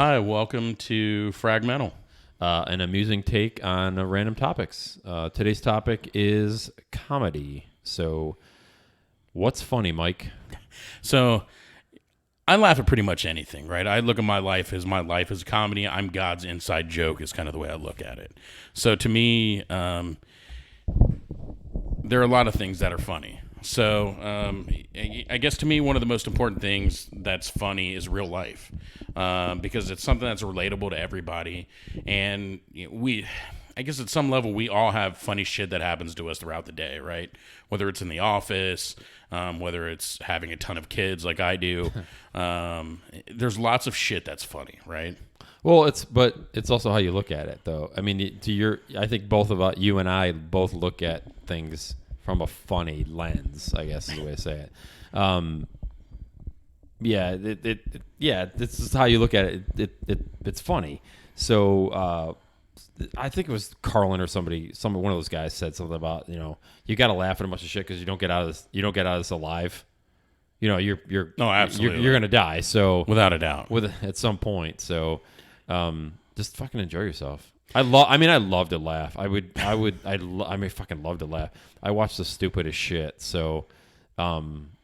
Hi, welcome to Fragmental. An amusing take on random topics. Today's topic is comedy. So, what's funny, Mike? So, I laugh at pretty much anything, right? I look at my life as a comedy. I'm God's inside joke is kind of the way I look at it. So, to me, there are a lot of things that are funny. So, I guess to me, one of the most important things that's funny is real life, because it's something that's relatable to everybody, and I guess at some level, we all have funny shit that happens to us throughout the day, right? Whether it's in the office, whether it's having a ton of kids like I do, there's lots of shit that's funny, right? Well, it's also how you look at it, though. I mean, I think both of you and I both look at things from a funny lens, I guess is the way to say it. This is how you look at it. It's funny. So I think it was Carlin or one of those guys said something about, you got to laugh at a bunch of shit because you don't get out of this alive. You're absolutely you're gonna die. So without a doubt, at some point. So just fucking enjoy yourself. I love to laugh. I fucking love to laugh. I watch the stupidest shit. So,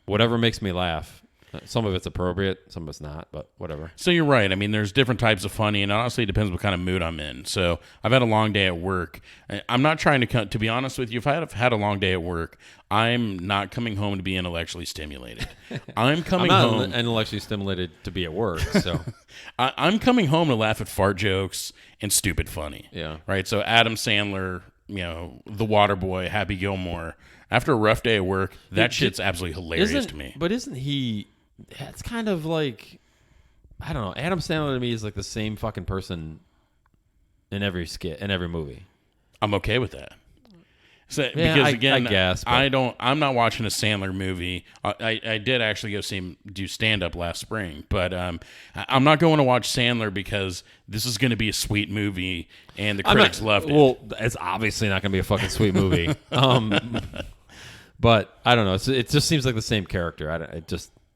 whatever makes me laugh. Some of it's appropriate, some of it's not, but whatever. So you're right. I mean, there's different types of funny, and honestly, it depends what kind of mood I'm in. So I've had a long day at work. I'm not trying to be honest with you, if I have had a long day at work, I'm not coming home to be intellectually stimulated. I'm not intellectually stimulated to be at work, so. I'm coming home to laugh at fart jokes and stupid funny. Yeah. Right? So Adam Sandler, The Waterboy, Happy Gilmore. After a rough day at work, that shit's absolutely hilarious to me. But isn't he... It's kind of like, I don't know. Adam Sandler to me is like the same fucking person in every skit, in every movie. I'm okay with that. So, yeah, because again, I guess, I'm not watching a Sandler movie. I did actually go see him do stand up last spring, but I'm not going to watch Sandler because this is going to be a sweet movie and the critics loved it. Well, it's obviously not going to be a fucking sweet movie. But I don't know. It just seems like the same character.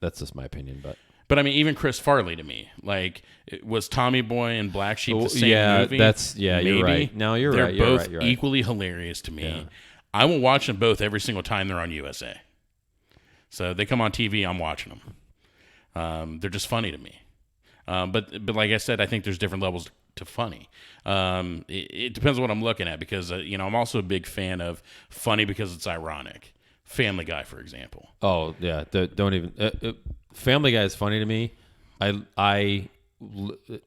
That's just my opinion, But I mean, even Chris Farley to me, like, was Tommy Boy and Black Sheep the same movie? Maybe. You're right. No, you're they're right. They're both right. equally hilarious to me. Yeah. I will watch them both every single time they're on USA. So they come on TV, I'm watching them. They're just funny to me. But like I said, I think there's different levels to funny. It depends on what I'm looking at because I'm also a big fan of funny because it's ironic. Family Guy, for example. Oh yeah, don't even. Family Guy is funny to me. My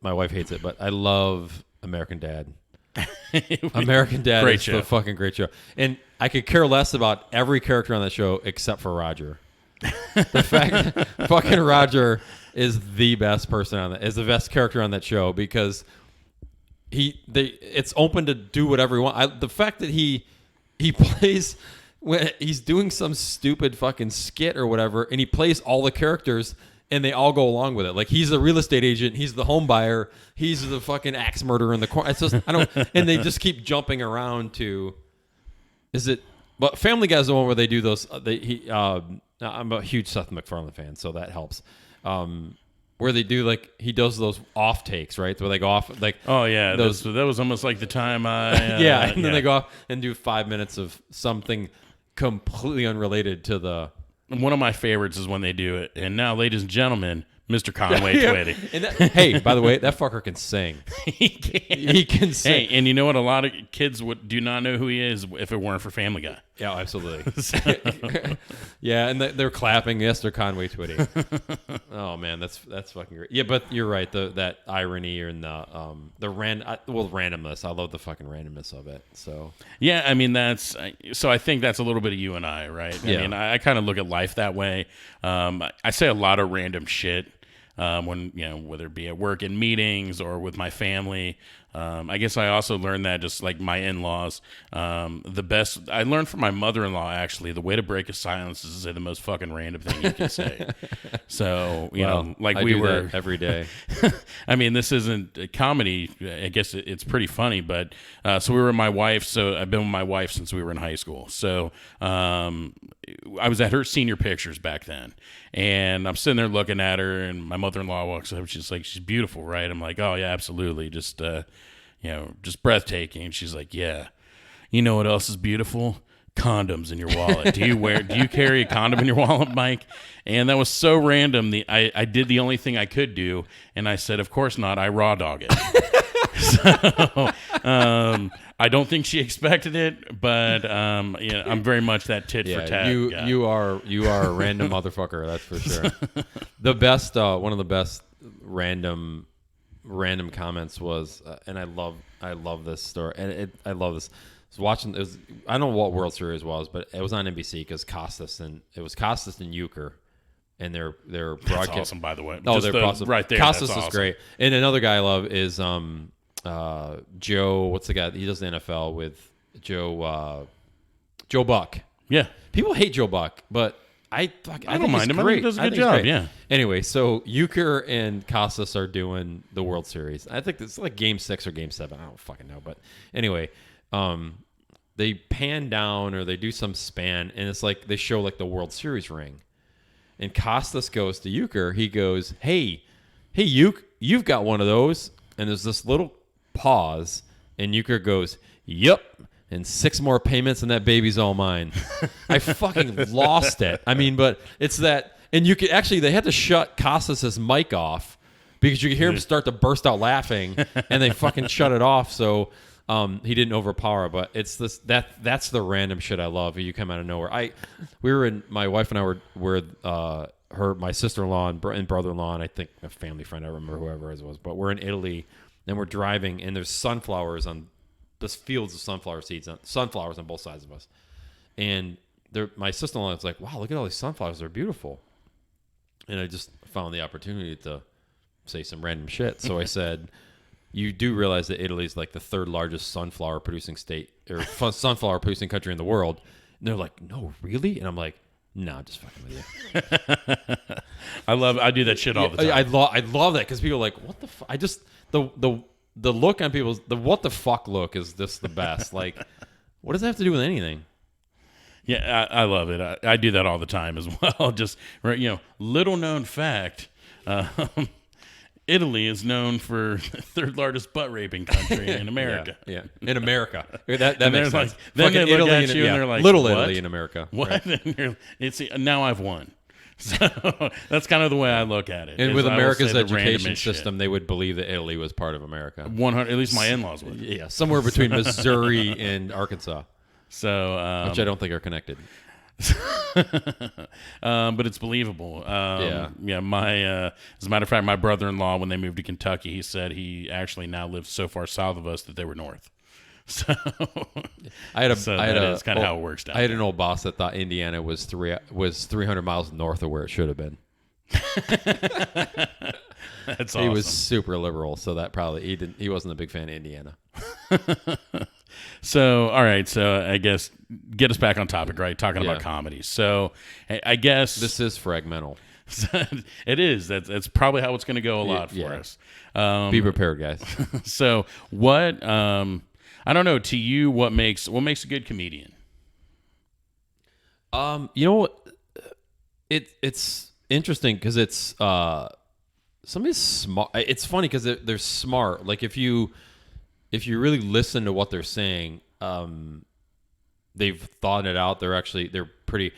wife hates it, but I love American Dad. American Dad is a fucking great show, and I could care less about every character on that show except for Roger. The fact that fucking Roger is the best the best character on that show because it's open to do whatever he wants. The fact that he plays. When he's doing some stupid fucking skit or whatever, and he plays all the characters, and they all go along with it. Like he's a real estate agent, he's the home buyer, he's the fucking axe murderer in the corner. It's just and they just keep jumping around to. But Family Guy's the one where they do those. I'm a huge Seth MacFarlane fan, so that helps. Where they do he does those off takes, right? Where they go off oh yeah, that was almost like the time I then they go off and do 5 minutes of something completely unrelated to the. One of my favorites is when they do it. And now, ladies and gentlemen, Mr. Conway Twitty. Hey, by the way, that fucker can sing. He can sing. Hey, and you know what? A lot of kids do not know who he is if it weren't for Family Guy. Yeah, absolutely. Yeah, and they're clapping. Yes, they're Conway Twitty. Oh man, that's fucking great. Yeah, but you're right. That irony and the randomness. I love the fucking randomness of it. So yeah, I mean I think that's a little bit of you and I, right? Yeah. I mean, I kind of look at life that way. I say a lot of random shit. When whether it be at work in meetings or with my family. I guess I also learned that just like my in-laws. The best I learned from my mother-in-law, actually, the way to break a silence is to say the most fucking random thing you can say. So we were that every day. I mean, this isn't a comedy. I guess it's pretty funny, but so we were with my wife. So I've been with my wife since we were in high school. So I was at her senior pictures back then, and I'm sitting there looking at her, and my mother-in-law walks up. She's like, "She's beautiful, right?" I'm like, "Oh yeah, absolutely. Just just breathtaking." And she's like, "Yeah. You know what else is beautiful? Condoms in your wallet. Do you carry a condom in your wallet, Mike?" And that was so random. I did the only thing I could do, and I said, "Of course not. I raw dog it." So I don't think she expected it, but I'm very much that tit for tat guy. You are a random motherfucker, that's for sure. The best, one of the best random comments was, and I love this story, and I love this. I was watching. I don't know what World Series was, but it was on NBC because Costas and Euchre, and they're broadcast. That's awesome, by the way. Oh, they're awesome. Right there. Costas that's awesome. is great, and another guy I love is Joe. What's the guy? He does the NFL with Joe Buck. Yeah, people hate Joe Buck, but I don't mind him. I think he does a good job. Yeah. Anyway, so Euchre and Costas are doing the World Series. I think it's like Game 6 or Game 7. I don't fucking know, but anyway, they pan down or they do some span, and it's like they show like the World Series ring, and Costas goes to Euchre. He goes, "Hey, Euchre, you've got one of those." And there's this little pause, and Euchre goes, "Yep. And 6 more payments, and that baby's all mine." I fucking lost it. I mean, but it's that, and you could actually, they had to shut Costas' mic off because you could hear him start to burst out laughing, and they fucking shut it off. So he didn't overpower. But it's this that's the random shit I love. You come out of nowhere. My wife and I were my sister-in-law and brother-in-law, and I think a family friend. I don't remember whoever it was, but we're in Italy, and we're driving, and there's sunflowers on. This fields of sunflowers on both sides of us, and my sister-in-law was like, "Wow, look at all these sunflowers! They're beautiful." And I just found the opportunity to say some random shit. So I said, "You do realize that Italy is like the 3rd largest sunflower producing state or sunflower producing country in the world?" And they're like, "No, really?" And I'm like, "No, I'm just fucking with you." I do that shit all the time. I love that because people are like, "What the fuck?" I just the look on people's what the fuck look is just the best. Like, what does that have to do with anything? Yeah, I love it. I do that all the time as well. Just little known fact: Italy is known for the 3rd largest butt raping country in America. Yeah, in America. That makes sense. Like, then they look at you and they're like, "Little what? Italy in America." What? Right. Now I've won. So that's kind of the way I look at it. And with America's education system, they would believe that Italy was part of America. 100. At least my in-laws would. Yeah, somewhere between Missouri and Arkansas. So, which I don't think are connected. But it's believable. Yeah. As a matter of fact, my brother-in-law, when they moved to Kentucky, he said he actually now lives so far south of us that they were north. So that's kind of how it works down. I had an old boss that thought Indiana was 300 miles north of where it should have been. That's awesome. He was super liberal, so that probably he wasn't a big fan of Indiana. So, all right. So, I guess get us back on topic, right? Talking about comedies. So, I guess this is Fragmental. It is. That's probably how it's going to go a lot for us. Be prepared, guys. So, what? I don't know. To you, what makes a good comedian? You know what? It's interesting because it's somebody's smart. It's funny because they're smart. Like if you really listen to what they're saying, they've thought it out. They're pretty.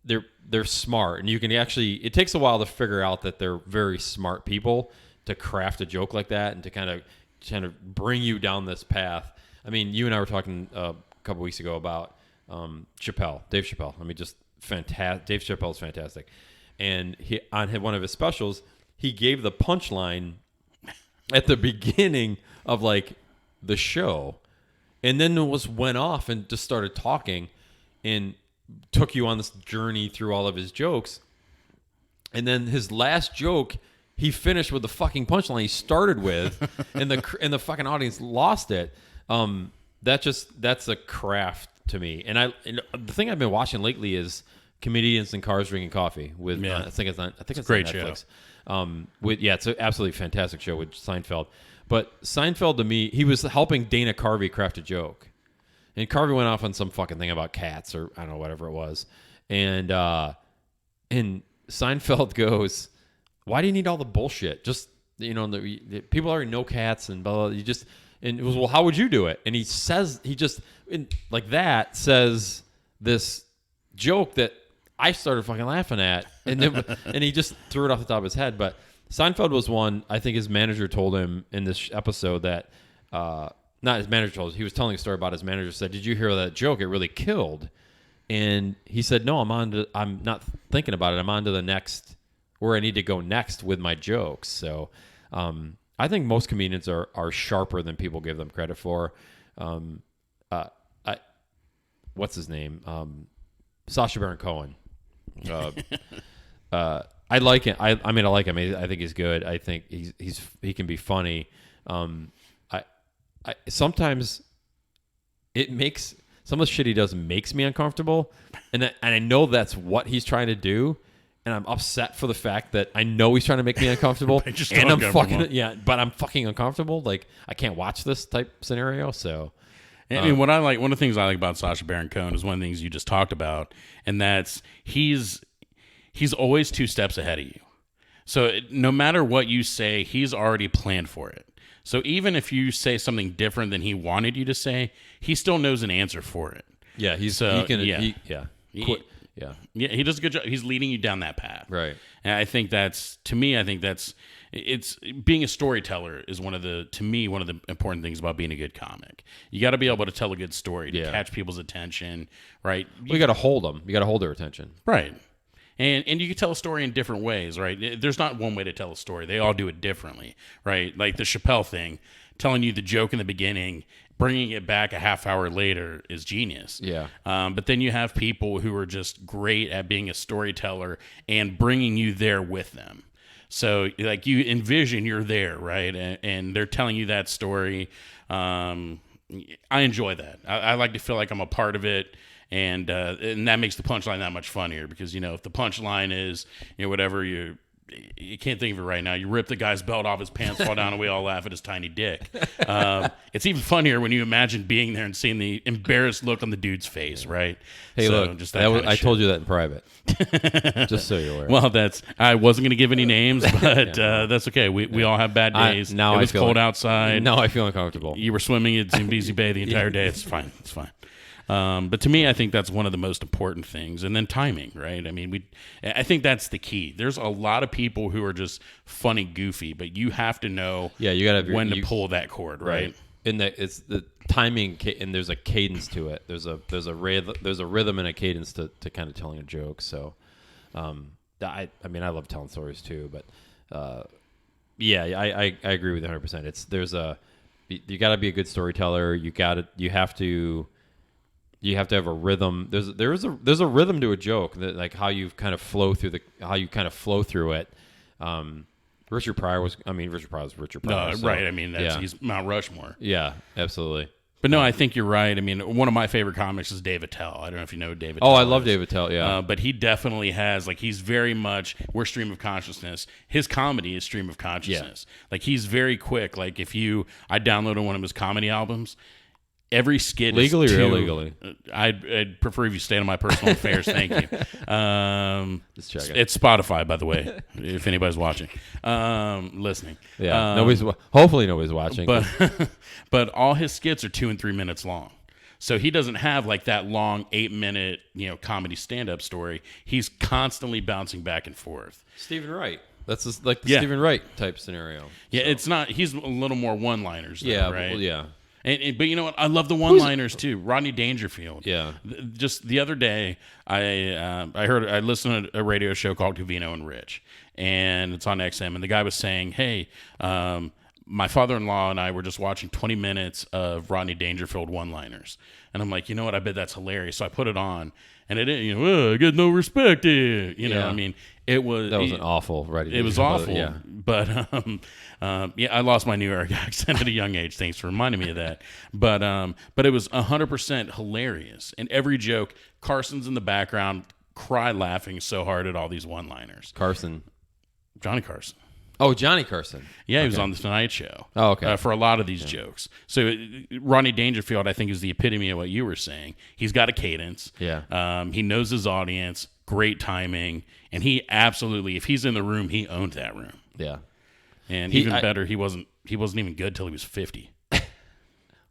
They're smart, and you can actually. It takes a while to figure out that they're very smart people to craft a joke like that and to kind of bring you down this path. I mean, you and I were talking a couple weeks ago about Dave Chappelle. I mean, just fantastic. Dave Chappelle is fantastic, and on one of his specials, he gave the punchline at the beginning of like the show, and then went off and just started talking, and took you on this journey through all of his jokes, and then his last joke. He finished with the fucking punchline he started with, and the fucking audience lost it. That's a craft to me. And the thing I've been watching lately is Comedians in Cars Drinking Coffee with I think it's on great Netflix. It's an absolutely fantastic show with Seinfeld. But Seinfeld to me, he was helping Dana Carvey craft a joke, and Carvey went off on some fucking thing about cats or I don't know whatever it was. Mm-hmm. And Seinfeld goes, "Why do you need all the bullshit? Just the people already know cats and blah, blah, blah. You just." And it was, well, how would you do it? And he says, like that says this joke that I started fucking laughing at, and then and he just threw it off the top of his head. But Seinfeld was one. I think his manager told him in this episode that not his manager told us. He was telling a story about his manager said, "Did you hear that joke? It really killed." And he said, "No, I'm not thinking about it. I'm on to the next where I need to go next with my jokes." So I think most comedians are sharper than people give them credit for. What's his name? Sacha Baron Cohen. I like him. I mean, I like him. I think he's good. I think he can be funny. I sometimes it makes some of the shit he does makes me uncomfortable, and I know that's what he's trying to do. And I'm upset for the fact that I know he's trying to make me uncomfortable, and I'm I'm fucking uncomfortable. Like, I can't watch this type scenario. So, I mean, one of the things I like about Sacha Baron Cohen is one of the things you just talked about, and that's he's always 2 steps ahead of you. So no matter what you say, he's already planned for it. So even if you say something different than he wanted you to say, he still knows an answer for it. Yeah, he does a good job. He's leading you down that path. Right. And I think that's it's being a storyteller is one of the important things about being a good comic. You got to be able to tell a good story to catch people's attention, right? You got to hold them. You got to hold their attention. Right. And you can tell a story in different ways, right? There's not one way to tell a story. They all do it differently, right? Like the Chappelle thing, telling you the joke in the beginning, bringing it back a half hour later is genius. Yeah. But then you have people who are just great at being a storyteller and bringing you there with them. So like you envision you're there, right? And they're telling you that story. I enjoy that. I like to feel like I'm a part of it. And that makes the punchline that much funnier because, if the punchline is, whatever you can't think of it right now. You rip the guy's belt off his pants, fall down, and we all laugh at his tiny dick. It's even funnier when you imagine being there and seeing the embarrassed look on the dude's face, right? Hey, so look, just I told you that in private, just so you're aware. Well, I wasn't going to give any names, but that's okay. We all have bad days. It was cold outside. Now I feel uncomfortable. You were swimming at Zambezi Bay the entire day. It's fine. It's fine. But to me, I think that's one of the most important things. And then timing, right? I mean, I think that's the key. There's a lot of people who are just funny, goofy, but you have to know when to pull that cord, right? And it's the timing, and there's a cadence to it. There's a rhythm and a cadence to kind of telling a joke. So, I mean, I love telling stories too, but I agree with you 100%. You got to be a good storyteller. You have to have a rhythm. There's a rhythm to a joke that like how you kind of flow through it. Richard Pryor was Richard Pryor. No, so, right. I mean, he's Mount Rushmore. Yeah, absolutely. But no, I think you're right. I mean, one of my favorite comics is Dave Attell. I don't know if you know Dave Attell. Oh, I love Dave Attell, yeah. But he definitely has, he's very much, we're stream of consciousness. His comedy is stream of consciousness. Yeah. Like, he's very quick. Like, I downloaded one of his comedy albums. Every skit legally is or illegally? I'd prefer if you stayed on my personal affairs. Thank you. Just checking. It's Spotify, by the way, if anybody's watching, listening. Yeah, hopefully nobody's watching. But all his skits are 2 and 3 minutes long. So he doesn't have like that long 8-minute, comedy stand-up story. He's constantly bouncing back and forth. Stephen Wright. That's the Stephen Wright type scenario. Yeah, so. It's not. He's a little more one-liners. Though, right? Well, yeah. But you know what? I love the one-liners too. Rodney Dangerfield. Yeah. Just the other day, I listened to a radio show called Covino and Rich, and it's on XM. And the guy was saying, "Hey, my father-in-law and I were just watching 20 minutes of Rodney Dangerfield one-liners." And I'm like, you know what? I bet that's hilarious. So I put it on, and it, I get no respect here. I mean, it was an awful Rodney. It was awful. Yeah. But I lost my New York accent at a young age. Thanks for reminding me of that. But it was 100% hilarious. And every joke, Carson's in the background, cry laughing so hard at all these one-liners. Carson. Johnny Carson. Oh, Johnny Carson. Yeah, he was on the Tonight Show. Oh, okay. For a lot of these jokes. So Rodney Dangerfield, I think, is the epitome of what you were saying. He's got a cadence. Yeah. He knows his audience. Great timing, and he absolutely, if he's in the room, he owned that room. Yeah. And even better, he wasn't even good till he was 50.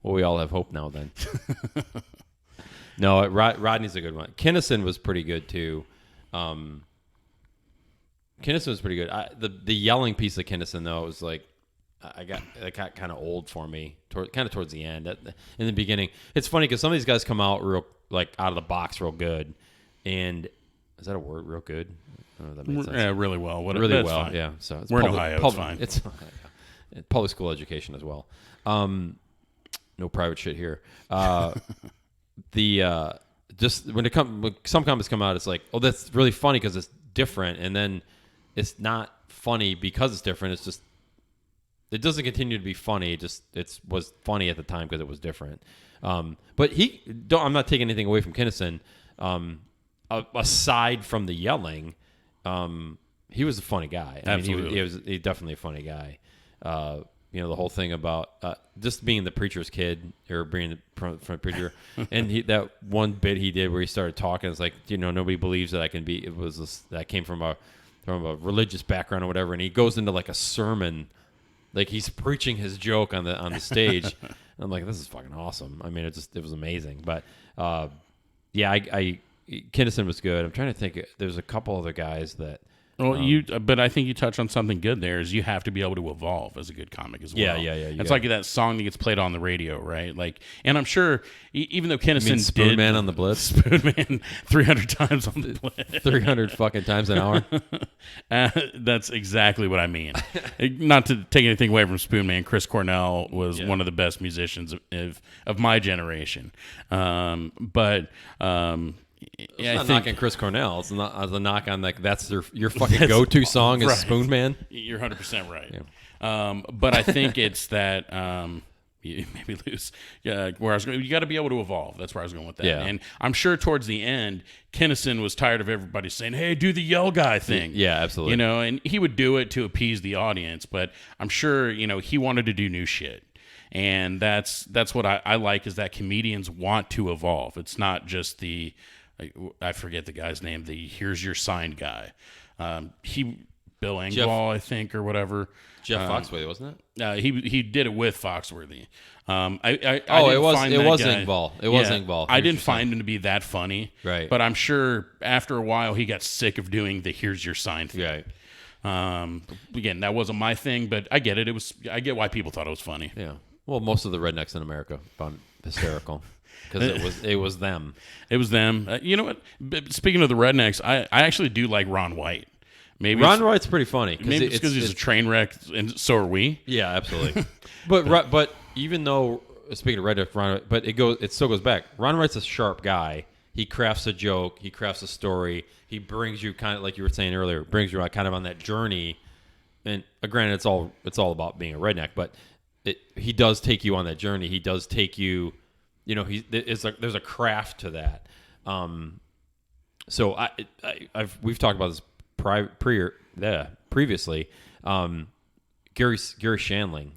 Well, we all have hope now then. No, Rodney's a good one. Kinnison was pretty good too. Kinnison was pretty good. The yelling piece of Kinnison though was like, it got kind of old for me. Kind of towards the end. In the beginning, it's funny because some of these guys come out real like out of the box real good, and is that a word? Real good? I don't know if that makes sense. Yeah, really well. Really well. Fine. Yeah. So it's we're in Ohio. It's fine. It's public school education as well. No private shit here. Just when some comments come out, it's like, oh, that's really funny because it's different, and then it's not funny because it's different. It's just it doesn't continue to be funny. It was funny at the time because it was different. But I'm not taking anything away from Kinnison. Aside from the yelling, he was a funny guy. Absolutely. He was definitely a funny guy. The whole thing about just being the preacher's kid or being the front preacher, and that one bit he did where he started talking, it's like, nobody believes that I can be. It was that came from a religious background or whatever, and he goes into like a sermon, like he's preaching his joke on the stage. I'm like, this is fucking awesome. I mean, it was amazing. But Kinnison was good. I'm trying to think. There's a couple other guys that. Well, but I think you touch on something good there. Is you have to be able to evolve as a good comic as well. Yeah. It's like that song that gets played on the radio, right? Like, and I'm sure even though Kinnison Spoon Man on the Blitz, Spoon Man 300 times on the Blitz, 300 fucking times an hour. That's exactly what I mean. Not to take anything away from Spoon Man, Chris Cornell was one of the best musicians of my generation. It's not knocking Chris Cornell. It's not as a knock on that's your fucking go-to song is Spoon Man. You're 100% right. Yeah. But I think it's that you maybe lose where I was going. You got to be able to evolve. That's where I was going with that. Yeah. And I'm sure towards the end, Kinnison was tired of everybody saying, "Hey, do the yell guy thing." Yeah, absolutely. And he would do it to appease the audience, but I'm sure he wanted to do new shit. And that's what I like is that comedians want to evolve. It's not just I forget the guy's name. The here's your sign guy. Bill Engvall, I think, or whatever. Jeff Foxworthy, wasn't it? He did it with Foxworthy. It was Engvall. It was Engvall. I didn't find him to be that funny. Right. But I'm sure after a while he got sick of doing the here's your sign thing. Right. Again, that wasn't my thing, but I get it. I get why people thought it was funny. Yeah. Well, most of the rednecks in America found it hysterical. Because it was them. It was them. You know what? Speaking of the rednecks, I actually do like Ron White. Maybe Ron White's pretty funny. Maybe it's because he's a train wreck, and so are we. Yeah, absolutely. but even though speaking of redneck, Ron, but it still goes back. Ron White's a sharp guy. He crafts a joke. He crafts a story. He brings you kind of like you were saying earlier. Brings you kind of on that journey. And granted, it's all about being a redneck, but he does take you on that journey. He does take you. There's a craft to that. So we've talked about this previously. Gary Shandling.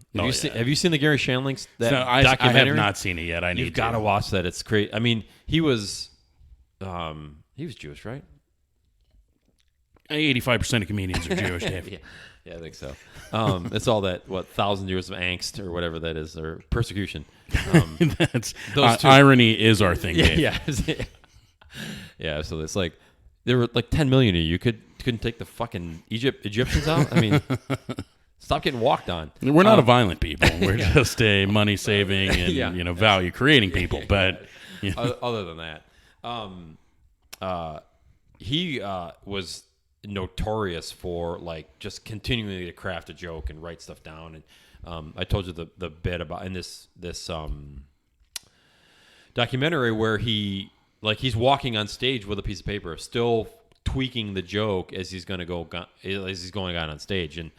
Have you seen the Gary Shandling documentary? I have not seen it yet. You've got to watch that. It's great. I mean, he was Jewish, right? 85% of comedians are Jewish, Dave. Yeah, I think so. It's all that 1,000 years of angst or whatever that is, or persecution. That's irony is our thing. Dave. Yeah. So it's like there were like 10 million of you. Couldn't take the fucking Egyptians out. I mean, stop getting walked on. We're not a violent people. We're just a money saving and value creating people. But other than that, he was notorious for like just continually to craft a joke and write stuff down. And I told you the bit about in this documentary where he's walking on stage with a piece of paper, still tweaking the joke as he's going on stage. And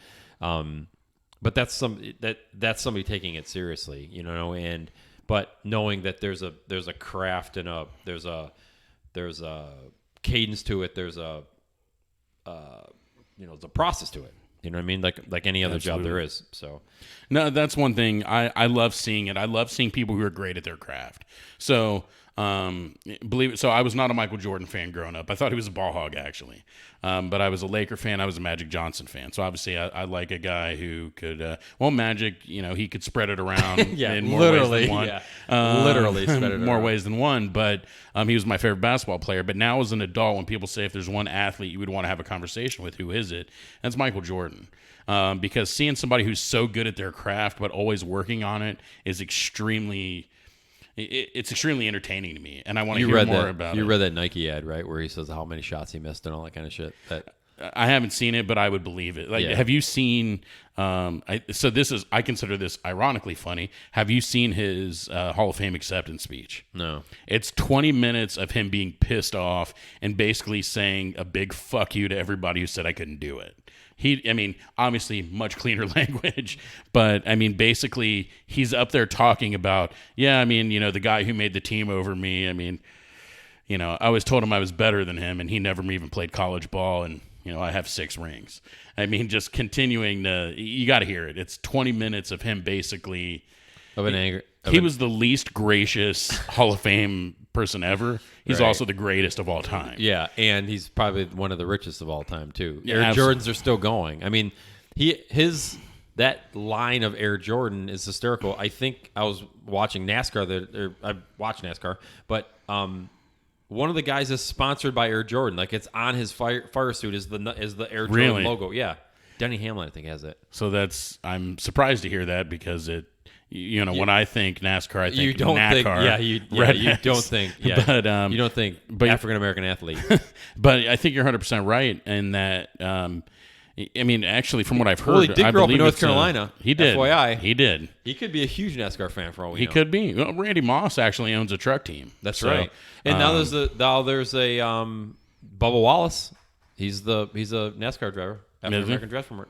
but that's somebody taking it seriously, and but knowing that there's a craft and there's a cadence to it. There's a process to it. You know what I mean? Like any other job there is. So, no, that's one thing I love seeing it. I love seeing people who are great at their craft. So, believe it. So I was not a Michael Jordan fan growing up. I thought he was a ball hog actually. But I was a Laker fan. I was a Magic Johnson fan. So obviously I like a guy who could, Magic, he could spread it around in more ways than one. Yeah. Literally spread it more around. ways than one. But he was my favorite basketball player. But now as an adult, when people say if there's one athlete you would want to have a conversation with, who is it? That's Michael Jordan. Because seeing somebody who's so good at their craft but always working on it is extremely entertaining to me, and I want to hear more about it. You read that Nike ad, right, where he says how many shots he missed and all that kind of shit? I haven't seen it, but I would believe it. Have you seen? I consider this ironically funny. Have you seen his Hall of Fame acceptance speech? No. It's 20 minutes of him being pissed off and basically saying a big fuck you to everybody who said I couldn't do it. Obviously much cleaner language, but basically he's up there talking about, the guy who made the team over me. I always told him I was better than him, and he never even played college ball, and I have 6 rings. Just continuing you got to hear it. It's 20 minutes of him basically of an anger. He was the least gracious Hall of Fame person ever. He's Right. also the greatest of all time. Yeah, and he's probably one of the richest of all time too. Yeah, Air absolutely. Jordans are still going. That line of Air Jordan is hysterical. I think I was watching NASCAR. I watch NASCAR, but one of the guys is sponsored by Air Jordan. Like it's on his fire suit is the Air Jordan Really? logo. Yeah, Denny Hamlin I think has it. So I'm surprised to hear that because it. When I think NASCAR, I think you don't NACAR. think, you don't think, but you don't think African American athlete. But I think you're 100% right in that. Actually, from what I've heard, Well, he did I grow up in believe North it's, Carolina. He did. FYI. He did. He could be a huge NASCAR fan for all we know. He could be. Well, Randy Moss actually owns a truck team. That's right. And now there's a Bubba Wallace. He's a NASCAR driver. African American driver.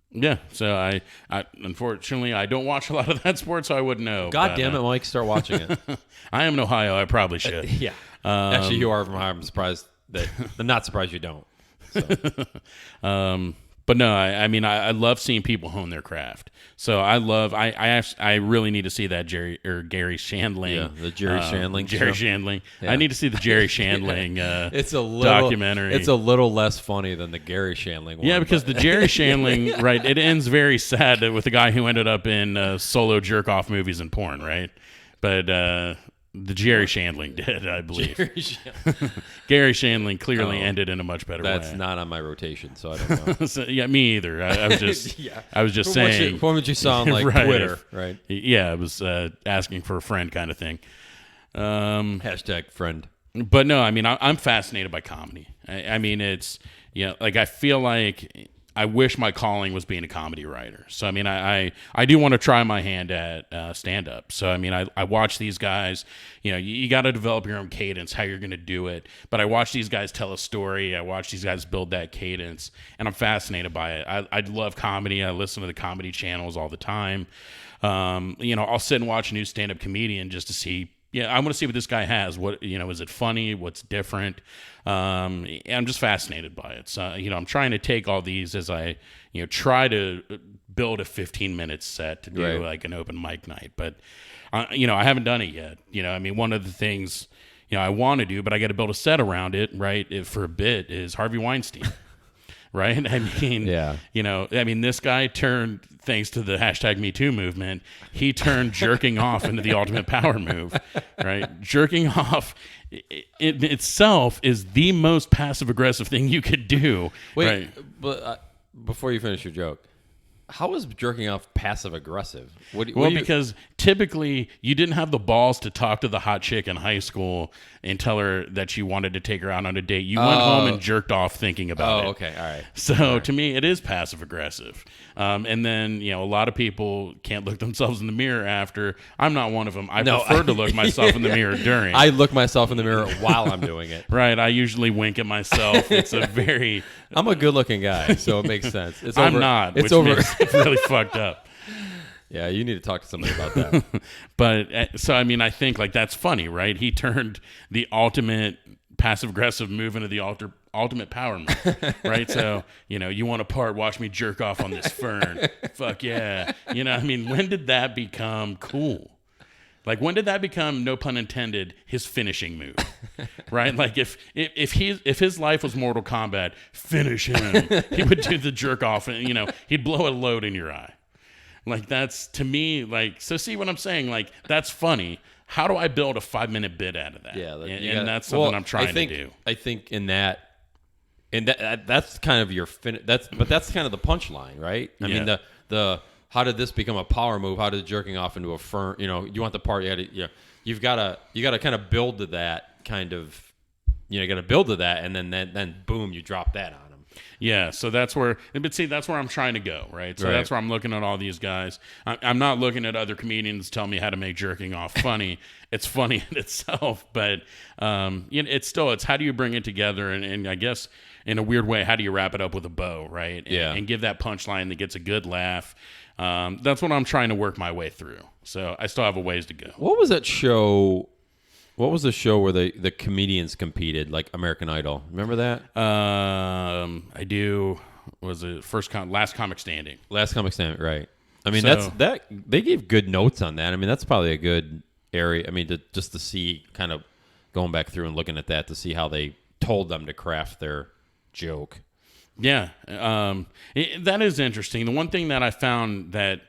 Yeah, so I unfortunately I don't watch a lot of that sport, so I wouldn't know. God damn it, Mike! Start watching it. I am in Ohio. I probably should. Yeah. Actually, you are from Ohio. I'm surprised that. I'm not surprised you don't. So. But no, I love seeing people hone their craft. So I really need to see that Gary Shandling. Yeah, the Jerry Shandling. Jerry show. Shandling. Yeah. I need to see the Jerry Shandling it's a little, documentary. It's a little less funny than the Gary Shandling one. Yeah, because the Jerry Shandling, right, it ends very sad with the guy who ended up in solo jerk-off movies and porn, right? But the Jerry Shandling did, I believe. Gary Shandling clearly ended in a much better way. That's not on my rotation, so I don't know. So, yeah, me either. I was just, I was just saying. What would you saw on like right, Twitter, right? Yeah, it was asking for a friend kind of thing. Hashtag friend. But no, I'm fascinated by comedy. It's I feel like I wish my calling was being a comedy writer. So, I do want to try my hand at stand-up. So, I watch these guys, you got to develop your own cadence, how you're going to do it. But I watch these guys tell a story. I watch these guys build that cadence, and I'm fascinated by it. I love comedy. I listen to the comedy channels all the time. I'll sit and watch a new stand-up comedian just to see, I want to see what this guy has. What, is it funny? What's different? I'm just fascinated by it. So, I'm trying to take all these as I, try to build a 15-minute set to do like an open mic night. But, I haven't done it yet. One of the things, I want to do, but I got to build a set around it, right, for a bit, is Harvey Weinstein. Right? This guy turned, thanks to the hashtag #MeToo movement, he turned jerking off into the ultimate power move, right? Jerking off in itself is the most passive-aggressive thing you could do. Wait, right? But before you finish your joke, how is jerking off passive-aggressive? Because typically you didn't have the balls to talk to the hot chick in high school and tell her that you wanted to take her out on a date. You went home and jerked off thinking about it. Oh, okay, all right. So to me, it is passive-aggressive. And then, a lot of people can't look themselves in the mirror after. I'm not one of them. I prefer to look myself in the mirror during. I look myself in the mirror while I'm doing it. Right. I usually wink at myself. It's a very... I'm a good-looking guy, so it makes sense. I'm not. It's over. It's really fucked up. Yeah, you need to talk to somebody about that. But so I think like that's funny, right? He turned the ultimate passive aggressive move into the ultimate power move, right? So, you want a part, watch me jerk off on this fern. Fuck yeah. I mean, when did that become cool? Like, when did that become, no pun intended, his finishing move, right? Like, if his life was Mortal Kombat, finish him. He would do the jerk off, and he'd blow a load in your eye. Like, that's, to me, like, so see what I'm saying? Like, that's funny. How do I build a 5-minute bit out of that? Yeah, and that's something I'm trying to do. I think that's kind of your but that's kind of the punchline, right? I mean, the how did this become a power move? How did jerking off into a fern? You want the part. You've got to kind of build to that kind of. You got to build to that, and then boom, you drop that on them. Yeah, so that's where I'm trying to go, right? So that's where I'm looking at all these guys. I'm not looking at other comedians tell me how to make jerking off funny. It's funny in itself, but it's how do you bring it together, and I guess in a weird way, how do you wrap it up with a bow, right? And give that punchline that gets a good laugh. That's what I'm trying to work my way through. So I still have a ways to go. What was that show? What was the show where the comedians competed, like American Idol? Remember that? I do. Was it Last Comic Standing? Last Comic Standing, right? I mean, that they gave good notes on that. I mean, that's probably a good area. I mean, just to see, kind of going back through and looking at that to see how they told them to craft their joke. Yeah, that is interesting. The one thing that I found that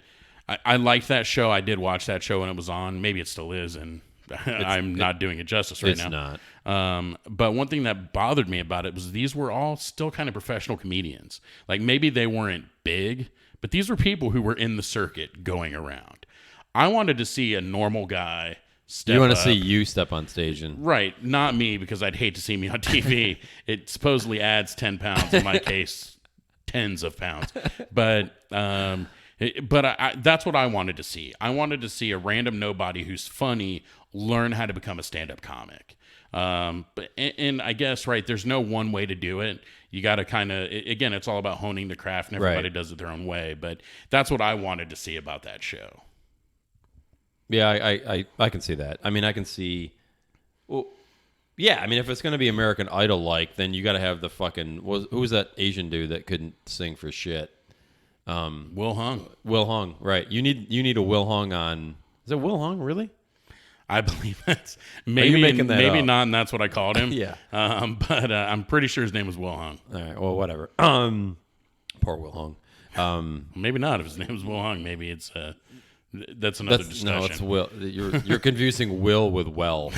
I liked that show, I did watch that show when it was on. Maybe it still is, and I'm not doing it justice right now. It's not. But one thing that bothered me about it was these were all still kind of professional comedians. Like, maybe they weren't big, but these were people who were in the circuit going around. I wanted to see a normal guy step up. You want to see you step on stage. Right, not me, because I'd hate to see me on TV. It supposedly adds 10 pounds, in my case, tens of pounds. But that's what I wanted to see. I wanted to see a random nobody who's funny learn how to become a stand-up comic. And I guess, right, there's no one way to do it. You got to kind of, again, it's all about honing the craft, and everybody does it their own way. But that's what I wanted to see about that show. Yeah, I can see that. I mean, I can see. Well, yeah, I mean, if it's going to be American Idol-like, then you got to have the fucking. Who was that Asian dude that couldn't sing for shit? Will Hung. Will Hung, right? You need a Will Hung on. Is it Will Hung, really? I believe that's maybe up? Not, and that's what I called him. Yeah. But I'm pretty sure his name was Will Hung. All right. Well, whatever. Poor Will Hung. Maybe not. If his name is Will Hung, maybe it's that's another discussion. No, it's Will. You're confusing Will with Well.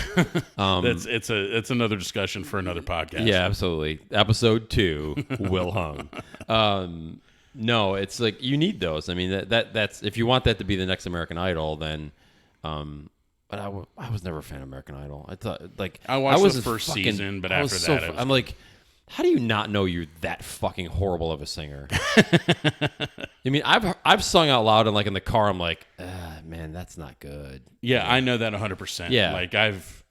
It's another discussion for another podcast. Yeah, absolutely. Episode 2, Will Hung. No, it's like you need those. I mean, that's if you want that to be the next American Idol, then. But I was never a fan of American Idol. I thought I watched the first season, but after that, I'm like, how do you not know you're that fucking horrible of a singer? I mean, I've sung out loud and like in the car, I'm like, man, that's not good. Yeah, I know that 100%. Yeah, like I've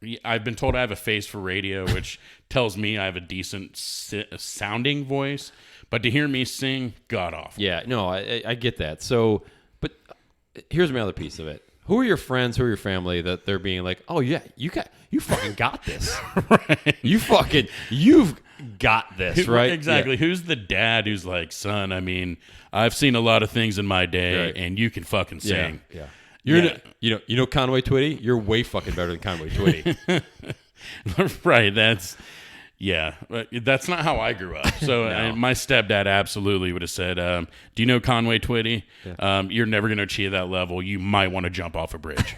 been told I have a face for radio, which tells me I have a decent sounding voice. But to hear me sing, god awful. Yeah, no, I get that. So, but here's my other piece of it. Who are your friends? Who are your family that they're being like, oh yeah, you fucking got this. Right. You've got this, right? Exactly. Yeah. Who's the dad who's like, son, I mean, I've seen a lot of things in my day, right, and you can fucking sing. Yeah. You know Conway Twitty? You're way fucking better than Conway Twitty. Right. That's not how I grew up. So No. My stepdad absolutely would have said, do you know Conway Twitty? Yeah. You're never going to achieve that level. You might want to jump off a bridge.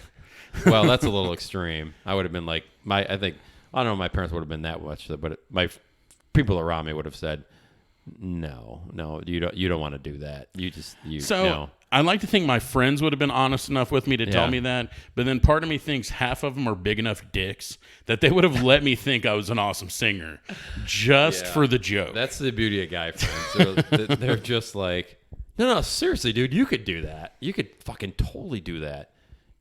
Well, that's a little extreme. I would have been like, I don't know if my parents would have been that much, but my people around me would have said, no, you don't want to do that. No. I like to think my friends would have been honest enough with me to tell me that, but then part of me thinks half of them are big enough dicks that they would have let me think I was an awesome singer just for the joke. That's the beauty of guy friends. They're just like, no, seriously, dude, you could do that. You could fucking totally do that,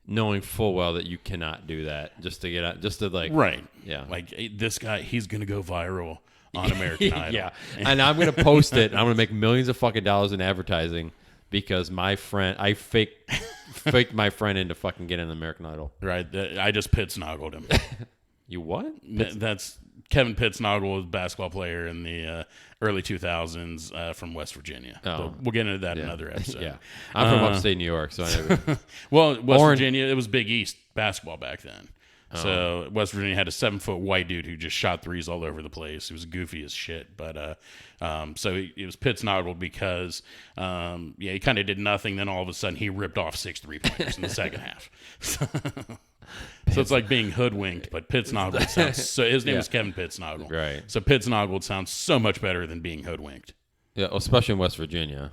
knowing full well that you cannot do that just to like. Right. Yeah. Like, hey, this guy, he's going to go viral on American Idol. Yeah. And I'm going to post it, and I'm going to make millions of fucking dollars in advertising. Because I faked my friend into fucking getting an American Idol. Right. I just pit snoggled him. You what? That's Kevin Pittsnogle was a basketball player in the early 2000s from West Virginia. But we'll get into that in another episode. Yeah, I'm from upstate New York, so I never. Well, West Virginia, it was Big East basketball back then. So West Virginia had a 7-foot white dude who just shot threes all over the place. He was goofy as shit, but so it was Pittsnogle because he kind of did nothing. Then all of a sudden he ripped off 6 3-pointers in the second half. So it's like being hoodwinked, but Pittsnogle sounds so. His name is Kevin Pittsnogle, right? So Pittsnogle sounds so much better than being hoodwinked. Yeah, especially in West Virginia.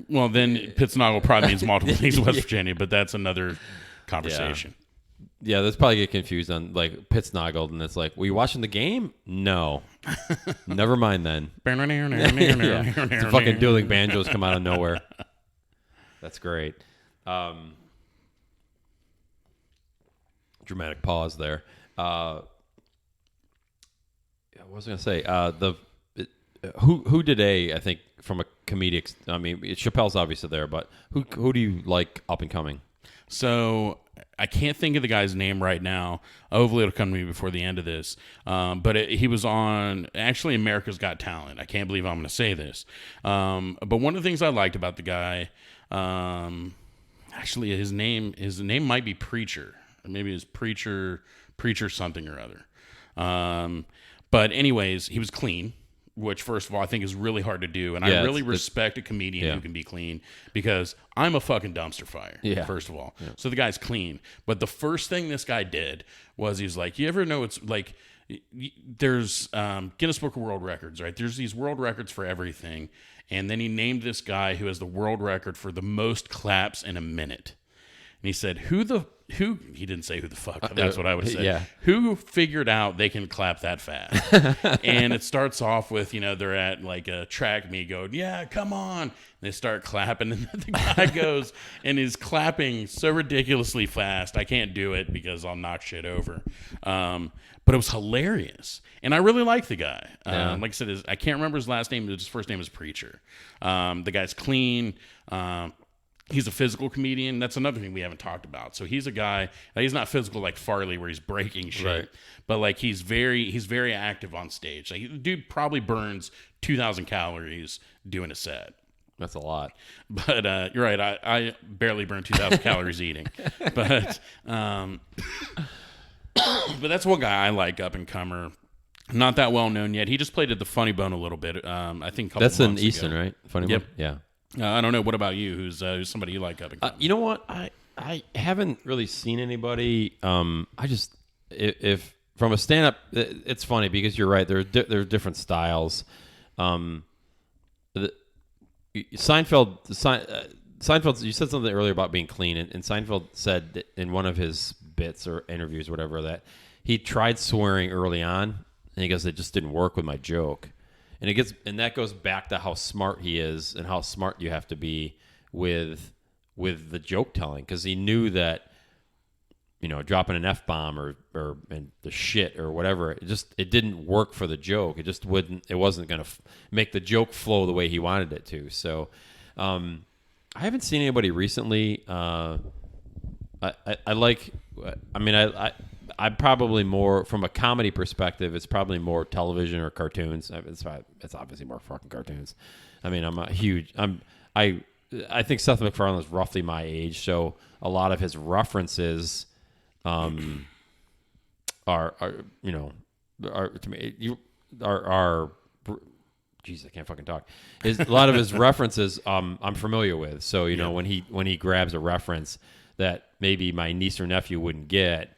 Well, then Pittsnogle probably means multiple things in West Virginia, but that's another conversation. Yeah, that's probably get confused on like Pittsnogle, and it's like, were you watching the game? No. Never mind then. The fucking dueling banjos come out of nowhere. That's great. Dramatic pause there. What was I gonna say? Who today? I think from a comedic. I mean, Chappelle's obviously there, but who do you like up and coming? So I can't think of the guy's name right now. Hopefully it'll come to me before the end of this. But he was on actually America's Got Talent. I can't believe I'm going to say this. But one of the things I liked about the guy, actually his name might be Preacher. Maybe it's Preacher something or other. But anyways, he was clean, which first of all I think is really hard to do, and I really respect a comedian who can be clean because I'm a fucking dumpster fire. First of all, so the guy's clean. But the first thing this guy did was he's like, you ever know it's like there's Guinness Book of World Records, right? There's these world records for everything, and then he named this guy who has the world record for the most claps in a minute, and he said, who he didn't say who the fuck. That's what I would say. Yeah. Who figured out they can clap that fast? And it starts off with, they're at like a track meet going, yeah, come on. And they start clapping. And the guy goes and is clapping so ridiculously fast. I can't do it because I'll knock shit over. But it was hilarious. And I really like the guy. Like I said, I can't remember his last name. His first name is Preacher. The guy's clean. He's a physical comedian. That's another thing we haven't talked about. So he's a guy. He's not physical like Farley, where he's breaking shit, right. But like he's very active on stage. Like the dude probably burns 2,000 calories doing a set. That's a lot. But you're right. I barely burn 2,000 calories eating. But that's one guy I like, up and comer. Not that well known yet. He just played at the Funny Bone a little bit. I think a couple that's months in Easton, ago. Right? Funny Yep. Bone. Yeah. I don't know. What about you? Who's somebody you like up and coming? You know what? I haven't really seen anybody. I just if from a stand up, it's funny because you're right. There are different styles. Seinfeld. You said something earlier about being clean, and Seinfeld said in one of his bits or interviews, or whatever, that he tried swearing early on, and he goes, "It just didn't work with my joke." And that goes back to how smart he is and how smart you have to be with the joke telling, because he knew that, dropping an F-bomb or the shit or whatever, it didn't work for the joke. It wasn't going to make the joke flow the way he wanted it to. So I haven't seen anybody recently. I'm probably more, from a comedy perspective, it's probably more television or cartoons. It's obviously more fucking cartoons. I mean, I think Seth MacFarlane is roughly my age, so a lot of his references are jeez, I can't fucking talk. A lot of his references I'm familiar with. So when he grabs a reference that maybe my niece or nephew wouldn't get,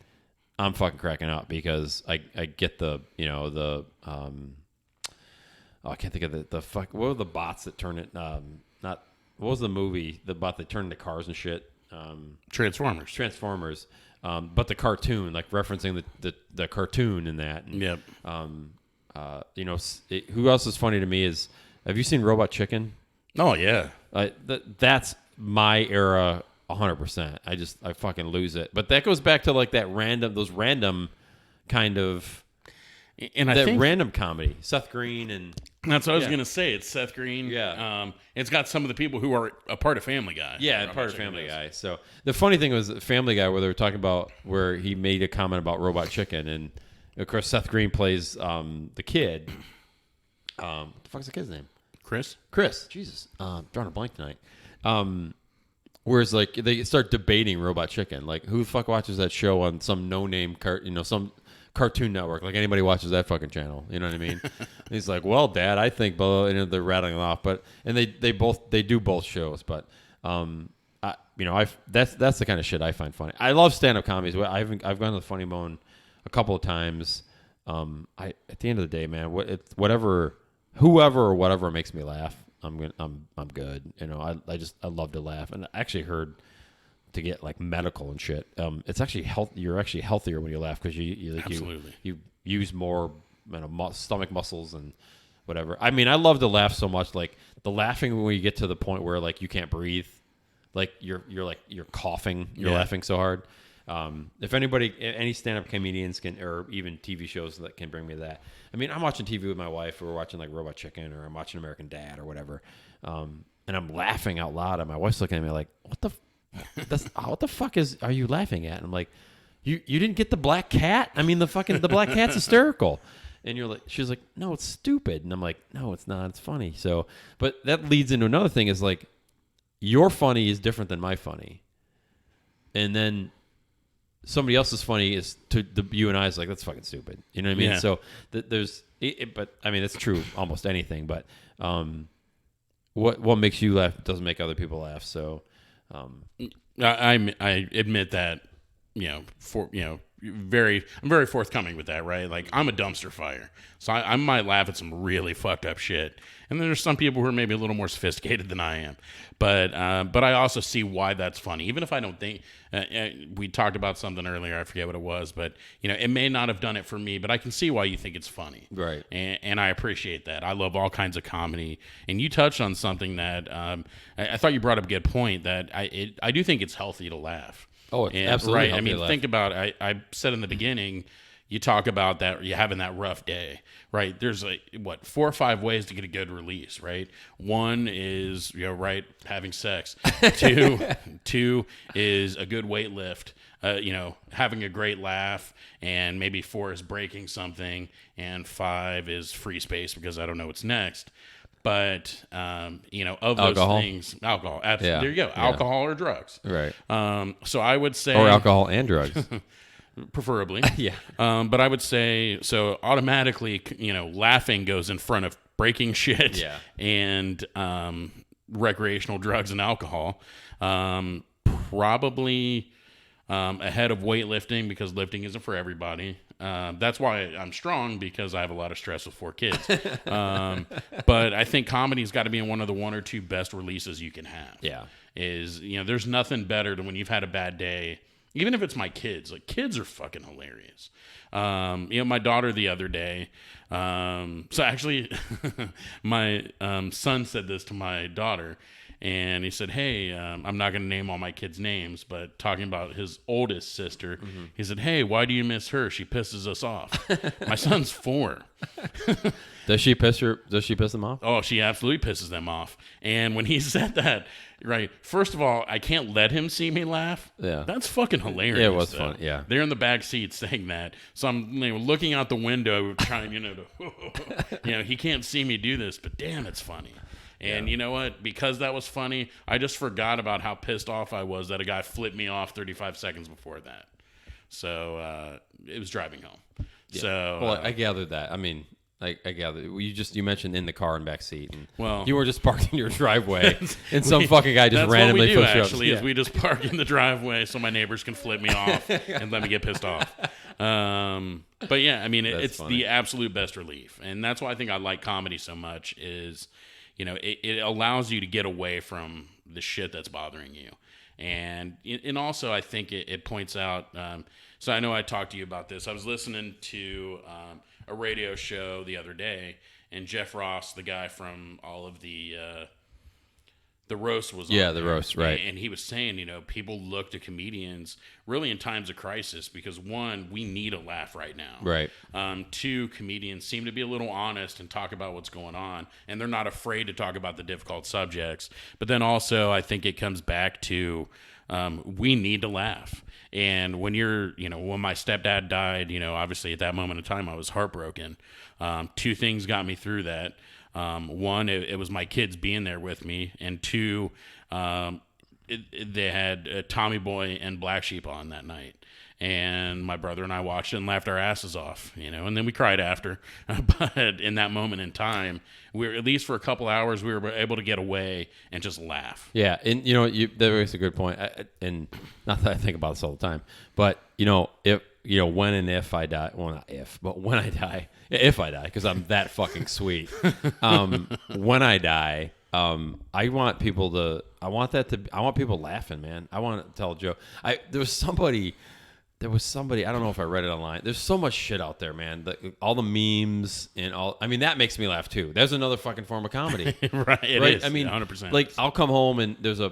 I'm fucking cracking up because I get the I can't think of the fuck. What were the bots that turn it? What was the movie? The bot that turned into cars and shit. Transformers. But the cartoon, like referencing the cartoon in that. And, yep. Who else is funny to me is, have you seen Robot Chicken? Oh yeah. That's my era. 100%. I fucking lose it. But that goes back to like those random kind of, and I think random comedy. Seth Green and that's what I was gonna say. It's Seth Green. Yeah. It's got some of the people who are a part of Family Guy. Yeah, part of Family Guy. So the funny thing was Family Guy, where they were talking about where he made a comment about Robot Chicken, and Of course, Seth Green plays the kid. What the fuck's the kid's name? Chris. Jesus. Drawing a blank tonight. Whereas like they start debating Robot Chicken. Like who the fuck watches that show on some no-name some Cartoon Network? Like anybody watches that fucking channel. You know what I mean? He's like, well, Dad, I think, and they're rattling it off. But they do both shows. But that's the kind of shit I find funny. I love stand-up comedies. I've gone to the Funny Bone a couple of times. At the end of the day, man, whoever or whatever makes me laugh, I'm good. You know, I love to laugh, and I actually heard to get like medical and shit. It's actually you're actually healthier when you laugh because you use more stomach muscles and whatever. I mean, I love to laugh so much. Like the laughing when you get to the point where like you can't breathe, like you're coughing, you're laughing so hard. If any stand-up comedians can, or even TV shows that can bring me that. I mean, I'm watching TV with my wife, or we're watching like Robot Chicken, or I'm watching American Dad, or whatever, and I'm laughing out loud, and my wife's looking at me like, "What the fuck are you laughing at?" And I'm like, "You didn't get the black cat? I mean, the black cat's hysterical." And she's like, "No, it's stupid." And I'm like, "No, it's not. It's funny." So, but that leads into another thing is like, your funny is different than my funny, and then somebody else's funny is to you and I is like, that's fucking stupid. You know what I mean? Yeah. So but I mean, it's true almost anything. But what makes you laugh doesn't make other people laugh. So I admit that, I'm very forthcoming with that, right? Like I'm a dumpster fire, so I might laugh at some really fucked up shit, and then there's some people who are maybe a little more sophisticated than I am, but I also see why that's funny, even if I don't think. We talked about something earlier, I forget what it was, but it may not have done it for me, but I can see why you think it's funny, right? And I appreciate that. I love all kinds of comedy, and you touched on something that I thought you brought up a good point, that I do think it's healthy to laugh. Oh, it's absolutely. Right. I mean, think about it. I said in the beginning, you talk about that you're having that rough day, right? There's 4 or 5 ways to get a good release, right? One is having sex. Two is a good weight lift. Having a great laugh, and maybe 4 is breaking something, and 5 is free space because I don't know what's next. But of those things, alcohol. Absolutely. Yeah. There you go. Alcohol or drugs. Right. So I would say, or alcohol and drugs, preferably. Yeah. But I would say, so automatically, laughing goes in front of breaking shit. Yeah. And recreational drugs and alcohol. Probably ahead of weightlifting, because lifting isn't for everybody. That's why I'm strong, because I have a lot of stress with 4 kids. But I think comedy's got to be in one of the 1 or 2 best releases you can have. Yeah. There's nothing better than when you've had a bad day, even if it's my kids. Like, kids are fucking hilarious. My daughter the other day, so actually my son said this to my daughter. And he said, "Hey, I'm not going to name all my kids' names, but talking about his oldest sister, he said, 'Hey, why do you miss her? She pisses us off.'" My son's 4. Does she piss them off? Oh, she absolutely pisses them off. And when he said that, right, first of all, I can't let him see me laugh. Yeah. That's fucking hilarious. Yeah, it was fun. Yeah. They're in the back seat saying that. So I'm looking out the window trying, he can't see me do this, but damn, it's funny. And you know what? Because that was funny, I just forgot about how pissed off I was that a guy flipped me off 35 seconds before that. So it was driving home. Yeah. So well, I gathered that. I mean, I gathered you mentioned in the car and back seat, and well, you were just parked in your driveway, and some fucking guy just randomly pushed you up. Actually, is we just park in the driveway so my neighbors can flip me off and let me get pissed off. But yeah, I mean, it's funny. The absolute best relief, and that's why I think I like comedy so much. Is it allows you to get away from the shit that's bothering you. And also, I think it points out, so I know I talked to you about this. I was listening to a radio show the other day, and Jeff Ross, the guy from all of the roast was on the there. Roast, right. And he was saying, people look to comedians really in times of crisis because, 1, we need a laugh right now. Right. 2, comedians seem to be a little honest and talk about what's going on, and they're not afraid to talk about the difficult subjects. But then also, I think it comes back to we need to laugh. And when when my stepdad died, obviously at that moment in time, I was heartbroken. Two things got me through that. One, it was my kids being there with me. And two, they had Tommy Boy and Black Sheep on that night. And my brother and I watched it and laughed our asses off, and then we cried after. But in that moment in time, we were, at least for a couple hours, we were able to get away and just laugh. Yeah, and that was a good point. And not that I think about this all the time, but if when and if I die, well, not if, but when I die, if I die, because I'm that fucking sweet. When I die, I want people laughing, man. I want to tell a joke. There was somebody, I don't know if I read it online. There's so much shit out there, man. All the memes and all. I mean, that makes me laugh too. There's another fucking form of comedy. Right. It is. I mean, 100%. Like, I'll come home and there's a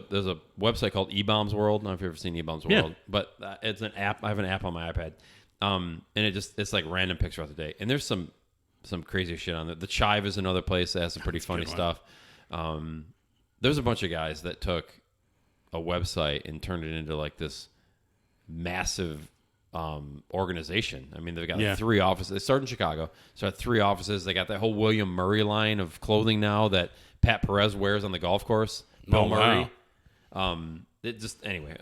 website called eBombs World. I don't know if you've ever seen eBombs World, but it's an app. I have an app on my iPad. And it's like random pictures throughout the day. And there's some crazy shit on there. The Chive is another place that has some pretty funny stuff. There's a bunch of guys that took a website and turned it into like this massive organization. I mean, they've got like 3 offices. They started in Chicago, so had 3 offices. They got that whole William Murray line of clothing now that Pat Perez wears on the golf course. Bill Murray. Wow. It just anyway,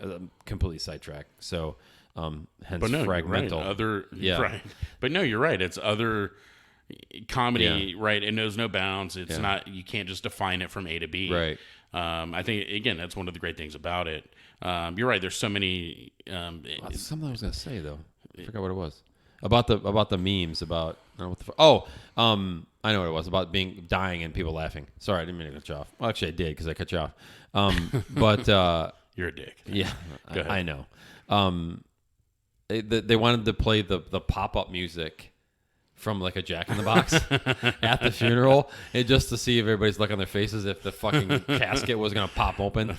completely sidetracked. So, hence but no, Fragmental. Right. Right. But no, you're right. It's other comedy, right? It knows no bounds. It's not. You can't just define it from A to B. Right. I think again, that's one of the great things about it. You're right. There's so many. Something I was gonna say though. I forgot what it was about the memes about. I don't know what I know what it was about dying and people laughing. Sorry, I didn't mean to cut you off. Well, actually, I did because I cut you off. But you're a dick. Yeah, I know. They wanted to play the pop up music from like a Jack in the Box at the funeral, and just to see if everybody's look on their faces if the fucking casket was gonna pop open.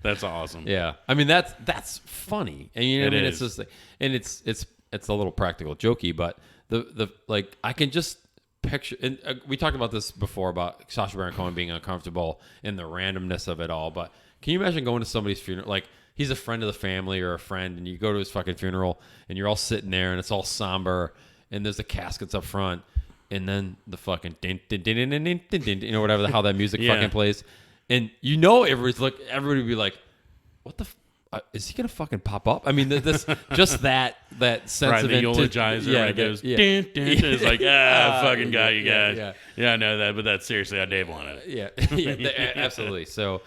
That's awesome. Yeah, I mean that's funny, and you know what I mean. It's just and it's a little practical jokey, but the like I can just picture. And we talked about this before about Sacha Baron Cohen being uncomfortable and the randomness of it all. But can you imagine going to somebody's funeral? Like, he's a friend of the family or a friend, and you go to his fucking funeral, and you're all sitting there, and it's all somber. And there's the caskets up front, and then the fucking din, din, din, din, din, din, din, din, whatever how that music fucking plays, and everybody would be like, "What the? Is he gonna fucking pop up?" I mean, this just that sense of the eulogizer. It goes, din, din, din. It's like, fucking guy, you guys. Yeah, I know that, but that's seriously how Dave wanted it. Yeah, absolutely. So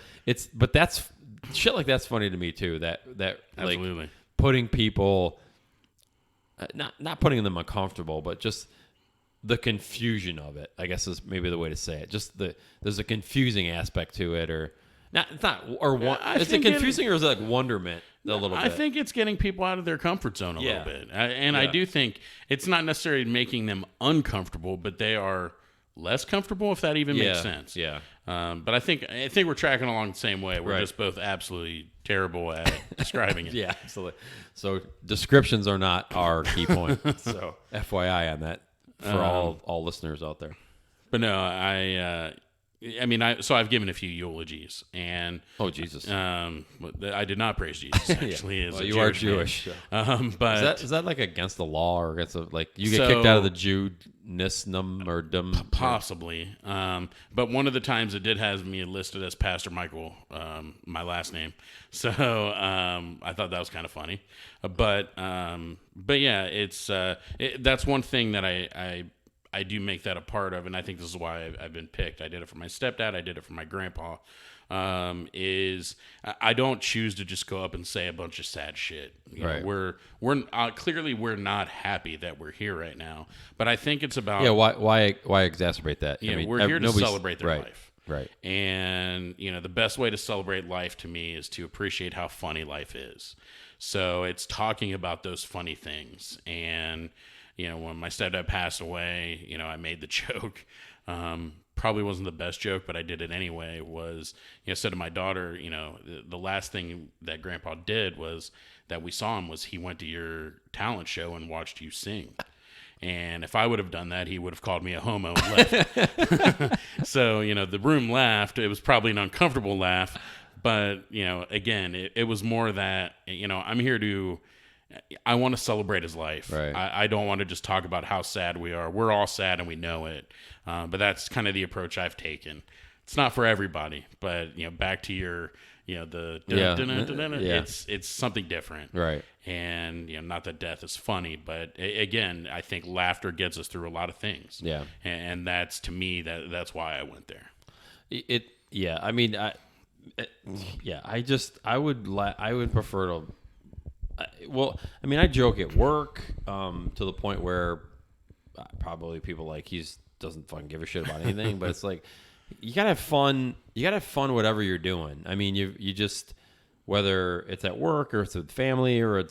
but that's shit like that's funny to me too. That absolutely like putting people. Not putting them uncomfortable, but just the confusion of it, I guess is maybe the way to say it. Just there's a confusing aspect to it, or not. It's not, or is it confusing or is it like wonderment a little bit? I think it's getting people out of their comfort zone a little bit, and I do think it's not necessarily making them uncomfortable, but they are less comfortable, if that even makes sense. Yeah. But I think we're tracking along the same way. We're just both absolutely terrible at describing it. Yeah, absolutely. So descriptions are not our key point. So FYI on that for all listeners out there. But no, so I've given a few eulogies, and Jesus, I did not praise Jesus actually. As you are Jewish, but is that like against the law or against you get kicked out of the Judaism or possibly? But one of the times it did have me listed as Pastor Michael, my last name. So I thought that was kind of funny. But yeah, it's that's one thing that I do make that a part of, and I think this is why I've been picked. I did it for my stepdad. I did it for my grandpa. Is I don't choose to just go up and say a bunch of sad shit. You know, we're clearly we're not happy that we're here right now. But I think it's about why exacerbate that? Yeah, we're here to celebrate their life. Right. And the best way to celebrate life to me is to appreciate how funny life is. So it's talking about those funny things. And when my stepdad passed away, I made the joke. Probably wasn't the best joke, but I did it anyway. Was said to my daughter, the last thing that Grandpa did was that we saw him was he went to your talent show and watched you sing. And if I would have done that, he would have called me a homo and left. So the room laughed. It was probably an uncomfortable laugh, But, again, it was more that, I'm here I want to celebrate his life. Right. I don't want to just talk about how sad we are. We're all sad and we know it. But that's kind of the approach I've taken. It's not for everybody, but, back to your, it's something different. Right. And, not that death is funny, but again, I think laughter gets us through a lot of things. Yeah. And that's, to me, that's why I went there. I mean, I would prefer to. Well, I mean, I joke at work to the point where probably people like he doesn't fucking give a shit about anything. But it's like you gotta have fun. You gotta have fun whatever you're doing. I mean, you just whether it's at work or it's with family or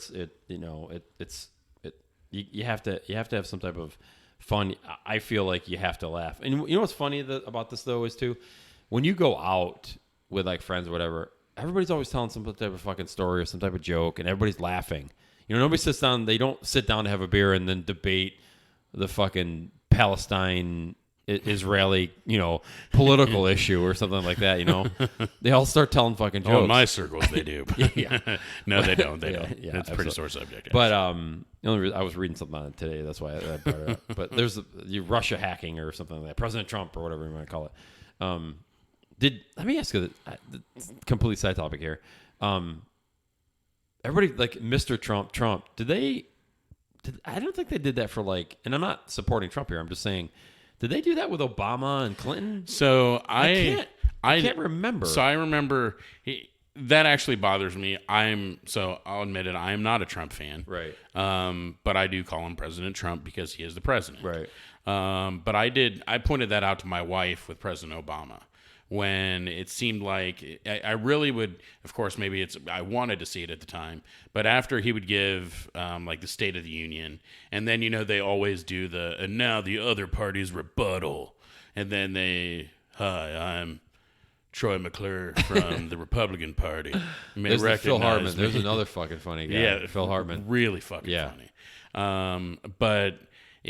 you have to have some type of fun. I feel like you have to laugh. And you know what's funny about this though is too, when you go out with like friends or whatever. Everybody's always telling some type of fucking story or some type of joke, and everybody's laughing. Nobody sits down. They don't sit down to have a beer and then debate the fucking Palestine Israeli, political issue or something like that. They all start telling fucking jokes. Oh, in my circles they do. Yeah. No, they don't. They don't. Yeah, it's a pretty sore subject. Actually. But I was reading something on it today. That's why I brought it up. But there's Russia hacking or something like that. President Trump or whatever you want to call it. Let me ask you the complete side topic here. Everybody like Mr. Trump. I don't think they did that for and I'm not supporting Trump here. I'm just saying, did they do that with Obama and Clinton? So I can't remember. So I remember that actually bothers me. I'll admit it. I am not a Trump fan. Right. But I do call him President Trump because he is the president. Right. But I pointed that out to my wife with President Obama. When it seemed like I really would, of course, maybe I wanted to see it at the time, but after he would give the State of the Union, and then they always do and now the other party's rebuttal, and then hi, I'm Troy McClure from the Republican Party. There's Phil Hartman. There's another fucking funny guy. Yeah, Phil Hartman. Really fucking funny. But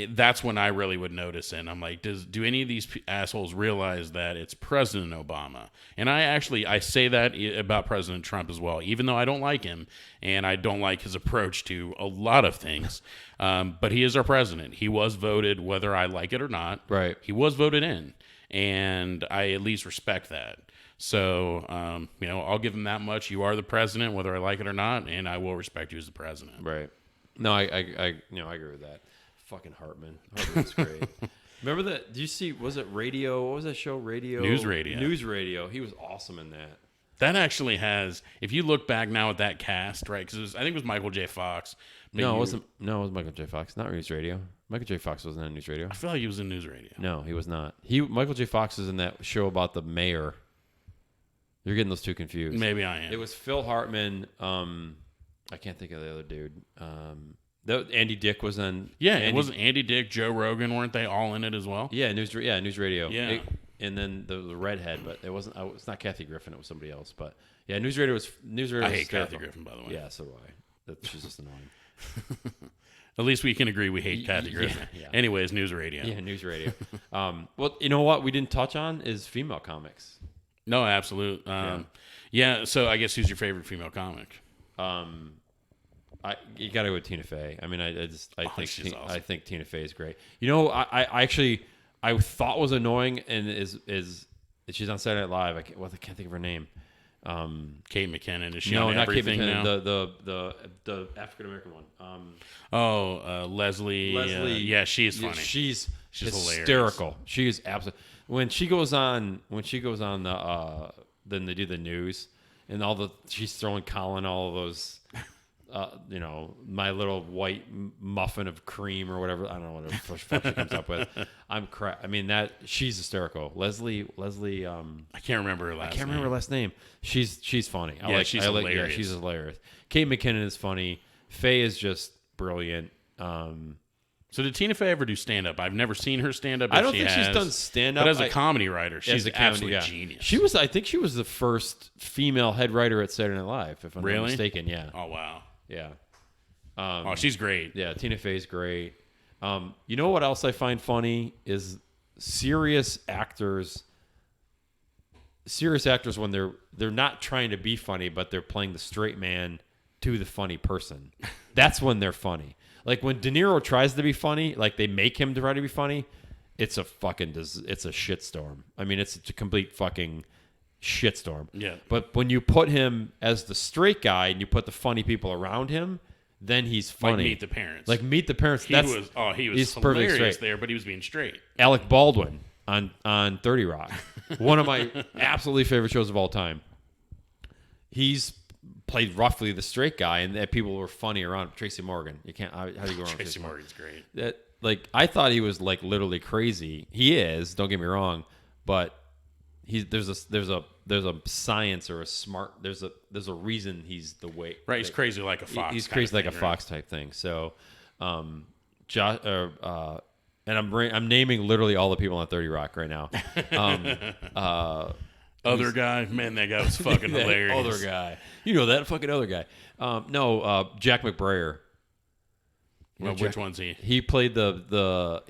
that's when I really would notice it. And I'm like, do any of these assholes realize that it's President Obama? And I say that about President Trump as well, even though I don't like him and I don't like his approach to a lot of things. But he is our president. He was voted, whether I like it or not. Right. He was voted in, and I at least respect that. So, I'll give him that much. You are the president, whether I like it or not, and I will respect you as the president. Right. No, I agree with that. Fucking Hartman. Hartman's great. Remember that? Do you see? Was it Radio? What was that show? News Radio. News Radio. He was awesome in that. That actually has. If you look back now at that cast, right? Because I think it was Michael J. Fox. No, it wasn't. No, it was Michael J. Fox. Not News Radio. Michael J. Fox wasn't on News Radio. I feel like he was in News Radio. No, he was not. Michael J. Fox is in that show about the mayor. You're getting those two confused. Maybe I am. It was Phil Hartman. I can't think of the other dude. Andy Dick was on. Yeah, it wasn't Andy Dick, Joe Rogan, weren't they all in it as well? Yeah, News Radio. Yeah. And then the redhead, but it wasn't. It's not Kathy Griffin. It was somebody else. But yeah, News Radio was. I hate Kathy Griffin, by the way. Yeah, so do I. She's just annoying. At least we can agree we hate Kathy Griffin. Yeah. Anyways, News Radio. Yeah, News Radio. Well, you know what we didn't touch on is female comics. No, absolute. Yeah. So I guess who's your favorite female comic? You got to go with Tina Fey. I mean, I think she's awesome. I think Tina Fey is great. I actually thought was annoying and is she's on Saturday Night Live. I can't think of her name. Kate McKinnon. Is she no, on not everything Kate McKinnon, now? the African American one. Leslie. Yeah, she's funny. She's hilarious. hysterical. She is absolutely. When she goes on the then they do the news and she's throwing Colin all of those. My little white muffin of cream or whatever. I don't know what the fuck she comes up with. I mean, she's hysterical. Leslie. I can't remember her last name. Remember her last name. She's funny. She's hilarious. Yeah, she's hilarious. Kate McKinnon is funny. Faye is just brilliant. So did Tina Fey ever do stand-up? I've never seen her stand-up. I don't think she's done stand-up. But as a comedy writer, she's an absolute genius. I think she was the first female head writer at Saturday Night Live, if I'm not mistaken. Yeah. Oh, wow. Yeah. She's great. Yeah, Tina Fey's great. You know what else I find funny is serious actors serious actors when they're not trying to be funny, but they're playing the straight man to the funny person. That's when they're funny. Like when De Niro tries to be funny, like they make him try to be funny, it's a shitstorm. I mean, it's a complete fucking shitstorm. Yeah. But when you put him as the straight guy and you put the funny people around him, then he's funny. Like Meet the Parents. Like Meet the Parents. He was hilarious there, but he was being straight. Alec Baldwin on 30 Rock, one of my absolutely favorite shows of all time. He's played roughly the straight guy, and that people were funny around Tracy Morgan. You can't. How do you go wrong? Tracy Morgan's great. That like I thought he was like literally crazy. He is. Don't get me wrong, but there's a science or a smart. There's a reason he's the way. Right. He's crazy like a fox. He's crazy like a fox type thing. So, and I'm naming literally all the people on 30 Rock right now. Other guy, man, that guy was fucking hilarious. Other guy, you know that fucking other guy. Jack McBrayer. Well, which one's he? He played the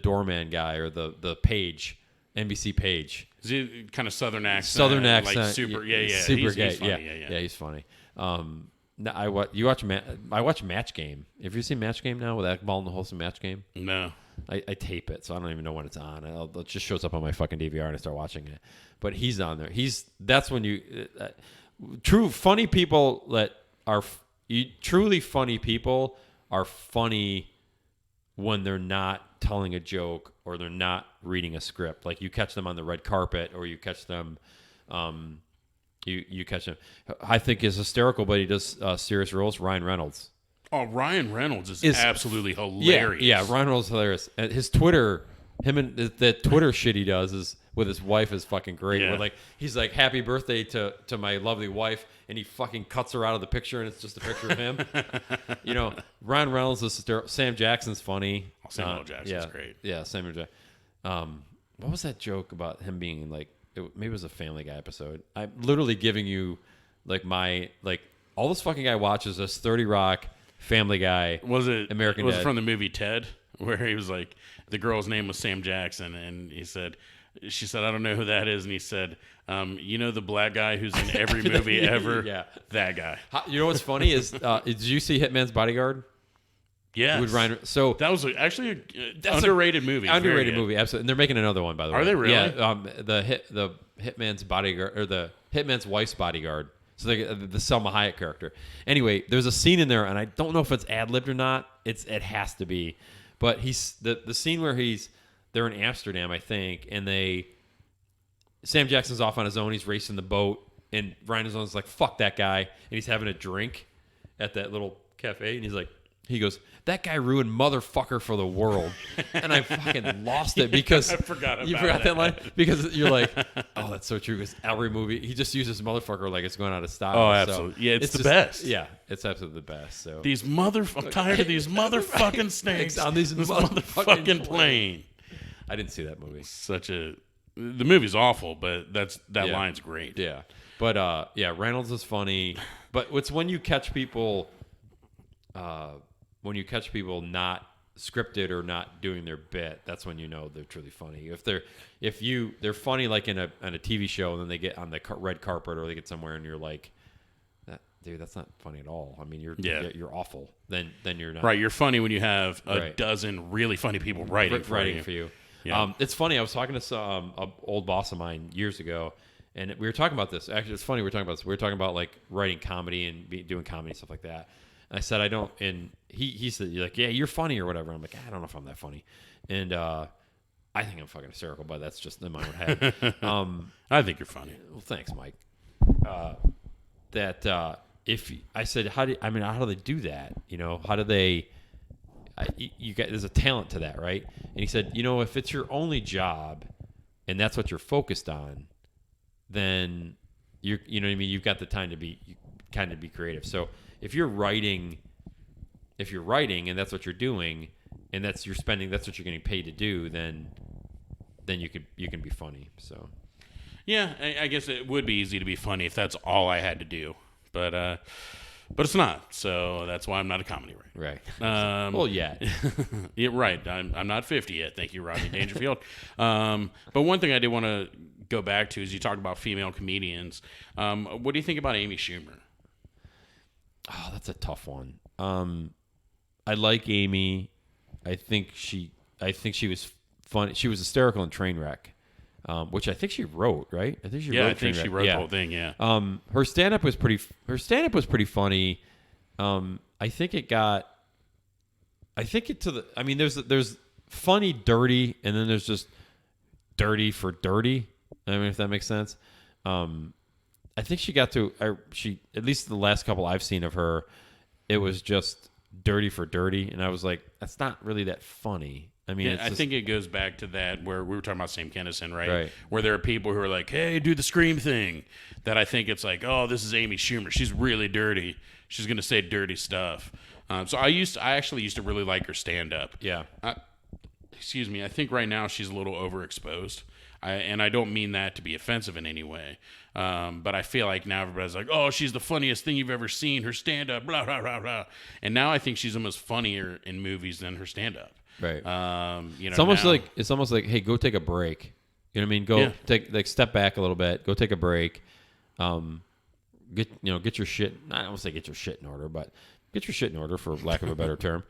doorman guy or the page, NBC page. Is he kind of southern accent? Southern accent, like super, yeah. super he's gay, funny, yeah, he's funny. I watch Match Game. Have you seen Match Game now with Akbal and the Wholesome Match Game? No. I tape it, so I don't even know when it's on. It just shows up on my fucking DVR and I start watching it. But he's on there. That's when you true funny people that are truly funny people are funny when they're not telling a joke or they're not reading a script. Like you catch them on the red carpet or you catch them. You catch him. I think is hysterical, but he does serious roles. Ryan Reynolds. Oh, Ryan Reynolds is absolutely hilarious. Yeah, Ryan Reynolds is hilarious. And his Twitter, the Twitter shit he does is with his wife is fucking great. Yeah. Where like he's like, "Happy birthday to my lovely wife," and he fucking cuts her out of the picture, and it's just a picture of him. Ryan Reynolds is hysterical. Sam Jackson's funny. Samuel Jackson's great. Yeah, Samuel Jackson. What was that joke about him being like? Maybe it was a Family Guy episode. I'm literally giving you all this fucking guy watches this 30 Rock, Family Guy. Was it American Was Dad. it from the movie Ted, where he was like, the girl's name was Sam Jackson, and she said, I don't know who that is, and he said, the black guy who's in every movie ever? Yeah. That guy. You know what's funny is, did you see Hitman's Bodyguard? Yes. With Ryan. So that was actually an underrated movie. Underrated movie, absolutely. And they're making another one, by the way. Are they really? Yeah. The Hitman's Bodyguard or the Hitman's Wife's Bodyguard. So the Selma Hayek character. Anyway, there's a scene in there, and I don't know if it's ad libbed or not. It has to be, but he's the scene where they're in Amsterdam, I think, and Sam Jackson's off on his own. He's racing the boat, and Ryan Reynolds like, "Fuck that guy," and he's having a drink at that little cafe, and he goes, "That guy ruined motherfucker for the world," and I fucking lost it because I forgot about you forgot that line because you're like, "Oh, that's so true." Because every movie he just uses motherfucker like it's going out of style. Oh, absolutely, so yeah, it's the best. Yeah, it's absolutely the best. So I'm tired of these motherfucking snakes on this motherfucking plane. I didn't see that movie. The movie's awful, but that line's great. Yeah, but Reynolds is funny, but it's when you catch people. When you catch people not scripted or not doing their bit, that's when you know they're truly funny. If they're funny like in a TV show, and then they get on the red carpet or they get somewhere, and you're like, dude, that's not funny at all. I mean, you're awful. Then you're not right. You're funny when you have a dozen really funny people writing for you. Yeah. It's funny. I was talking to some old boss of mine years ago, and we were talking about this. Actually, it's funny we were talking about this. We were talking about like writing comedy and doing comedy and stuff like that. I said I don't, and he said, "You're like, yeah, you're funny or whatever." I'm like, I don't know if I'm that funny, and I think I'm fucking hysterical, but that's just in my own head. I think you're funny. Well, thanks, Mike. If I said, how do they do that? How do they? You got there's a talent to that, right? And he said, if it's your only job, and that's what you're focused on, then you know what I mean. You've got the time to be creative. So. If you're writing and that's what you're doing and that's what you're getting paid to do, then you can be funny. So yeah, I guess it would be easy to be funny if that's all I had to do, but it's not. So that's why I'm not a comedy writer. Right. Well, yet. Yeah, right. I'm not 50 yet. Thank you, Rodney Dangerfield. But one thing I did want to go back to is you talk about female comedians. What do you think about Amy Schumer? Oh, that's a tough one. I like Amy. I think she was funny. She was hysterical in Trainwreck, which I think she wrote, right? I think she wrote. I think she wrote the whole thing. Yeah. Her stand up was pretty funny. I think it to the. I mean, there's funny, dirty, and then there's just dirty for dirty. I mean, if that makes sense. I think she got to. She at least the last couple I've seen of her, it was just dirty for dirty, and I was like, that's not really that funny. I mean, I think it goes back to that where we were talking about Sam Kinison, right? Right. Where there are people who are like, hey, do the scream thing. That I think it's like, oh, this is Amy Schumer. She's really dirty. She's going to say dirty stuff. So I actually used to really like her stand-up. Yeah. Excuse me. I think right now she's a little overexposed. And I don't mean that to be offensive in any way. But I feel like now everybody's like, oh, she's the funniest thing you've ever seen. Her stand-up, blah, blah, blah, blah. And now I think she's almost funnier in movies than her stand-up. Right. It's almost like, hey, go take a break. You know what I mean? Go take step back a little bit. Go take a break. Get your shit. I don't want to say get your shit in order, but get your shit in order for lack of a better term.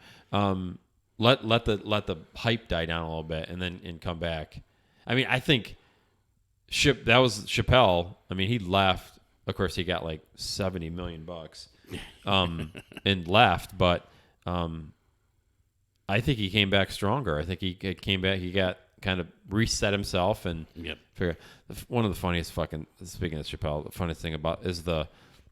Let the hype die down a little bit and come back. I mean, I think that was Chappelle. I mean, he left. Of course, he got like $70 million, and left. But I think he came back stronger. I think he came back. He got kind of reset himself and figure. One of the funniest speaking of Chappelle, the funniest thing about is the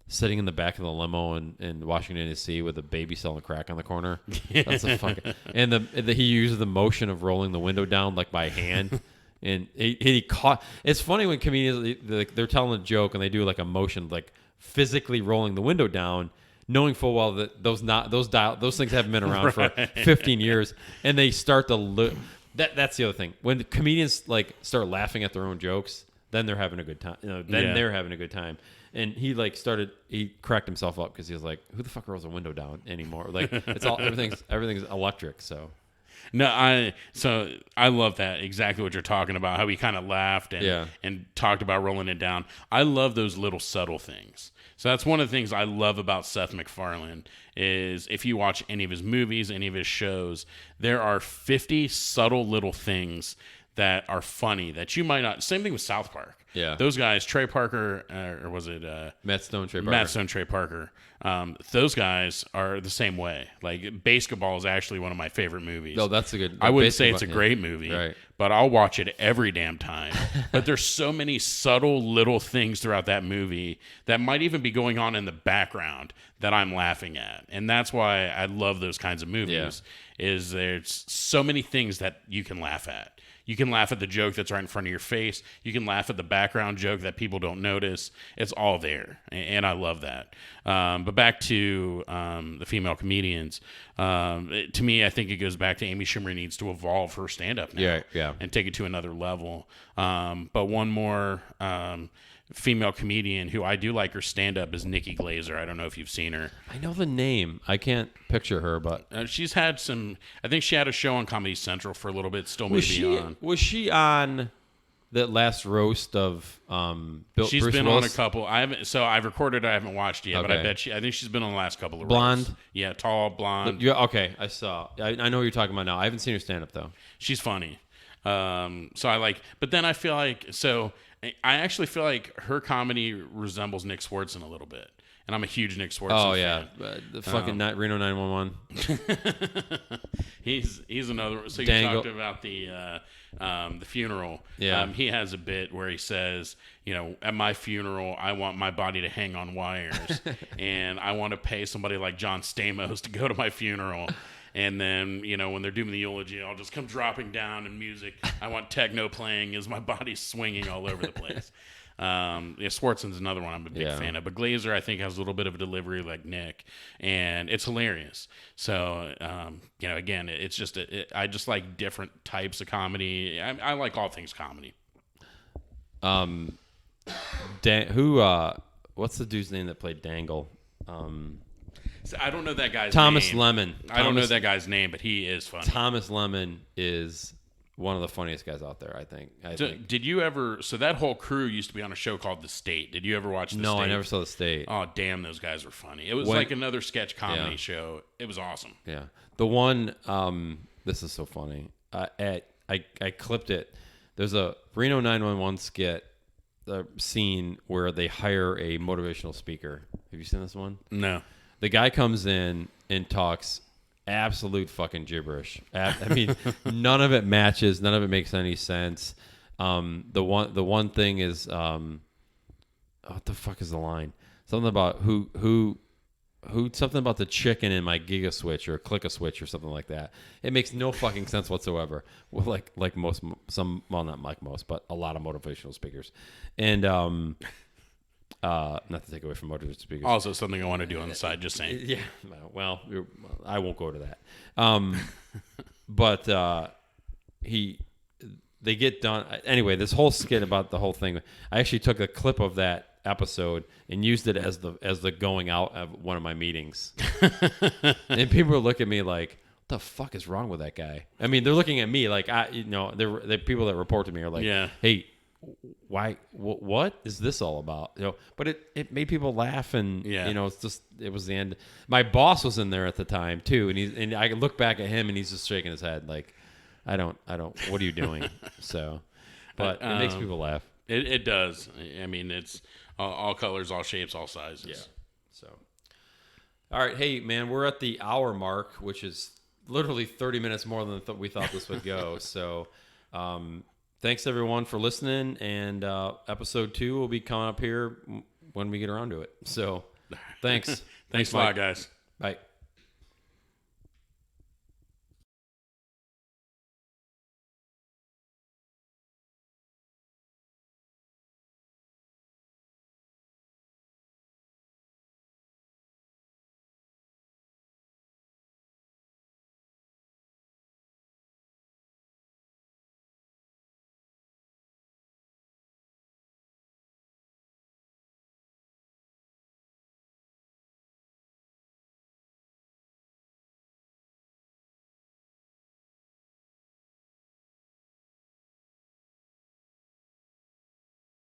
sitting in the back of the limo in Washington D.C. with a baby selling crack on the corner. That's a fucking and he uses the motion of rolling the window down like by hand. And he caught. It's funny when comedians they're telling a joke and they do like a motion like physically rolling the window down, knowing full well that those things haven't been around for 15 years, and they start to that's the other thing. When the comedians like start laughing at their own jokes, then they're having a good time. They're having a good time. And he he cracked himself up because he was like, "Who the fuck rolls a window down anymore?" Like it's all everything's electric. So. No, I love that, exactly what you're talking about, how he kind of laughed and talked about rolling it down. I love those little subtle things. So that's one of the things I love about Seth MacFarlane is if you watch any of his movies, any of his shows, there are 50 subtle little things that are funny that you might not. Same thing with South Park. Yeah. Those guys, Trey Parker, or was it Matt Stone, Trey Parker? Matt Stone, Trey Parker. Those guys are the same way. Like Basketball is actually one of my favorite movies. No, that's a good. I wouldn't say it's a great movie, right? But I'll watch it every damn time. But there's so many subtle little things throughout that movie that might even be going on in the background that I'm laughing at, and that's why I love those kinds of movies. Is there's so many things that you can laugh at. You can laugh at the joke that's right in front of your face. You can laugh at the background joke that people don't notice. It's all there, and I love that. But back to the female comedians. To me, I think it goes back to Amy Schumer needs to evolve her stand-up now and take it to another level. But one more female comedian who I do like her stand-up is Nikki Glaser. I don't know if you've seen her. I know the name. I can't picture her, but she's had some. I think she had a show on Comedy Central for a little bit. Still maybe on. Was she on that last roast of She's Bruce been Willis? on a couple. I've recorded. I haven't watched it yet, but I think she's been on the last couple of blonde. roasts. Yeah, tall, blonde. Okay, I saw. I know what you're talking about now. I haven't seen her stand-up though. She's funny. So I like. But then I feel like I actually feel like her comedy resembles Nick Swartzen a little bit, and I'm a huge Nick Swartzen fan. The fucking Reno 911. He's another. So you talked about the funeral. Yeah. He has a bit where he says, at my funeral, I want my body to hang on wires, and I want to pay somebody like John Stamos to go to my funeral. And then, when they're doing the eulogy, I'll just come dropping down in music. I want techno playing as my body's swinging all over the place. Swartzen's another one I'm a big fan of. But Glazer, I think, has a little bit of a delivery like Nick. And it's hilarious. So, again, it's just, I just like different types of comedy. I like all things comedy. What's the dude's name that played Dangle? I don't know that guy's Thomas name. Lemon. I don't know that guy's name, but he is funny. Thomas Lemon is one of the funniest guys out there. I think. Did you ever? So that whole crew used to be on a show called The State. Did you ever watch The State? No, I never saw The State. Oh, damn, those guys were funny. It was like another sketch comedy show. It was awesome. Yeah, the one. This is so funny. I clipped it. There's a Reno 911 skit. The scene where they hire a motivational speaker. Have you seen this one? No. The guy comes in and talks absolute fucking gibberish. I mean, none of it matches. None of it makes any sense. The one thing is, what the fuck is the line? Something about something about the chicken in my Giga Switch or Click a Switch or something like that. It makes no fucking sense whatsoever. Well, like not like most, but a lot of motivational speakers, and not to take away from motivational speakers. Also, something I want to do on the side. Just saying. Yeah. Well, I won't go to that. But they get done anyway. This whole skit about the whole thing. I actually took a clip of that episode and used it as the going out of one of my meetings. And people would look at me like, what the fuck is wrong with that guy? I mean, they're looking at me like, the people that report to me are like, hey, why, what is this all about? But it made people laugh, and it was the end. My boss was in there at the time too, and I look back at him and he's just shaking his head like, I don't, what are you doing? So, but it makes people laugh. It does. I mean, it's all colors, all shapes, all sizes. Yeah. So, all right. Hey, man, we're at the hour mark, which is literally 30 minutes more than we thought this would go. So, thanks, everyone, for listening. And episode 2 will be coming up here when we get around to it. So, thanks. Thanks a lot, guys. Bye.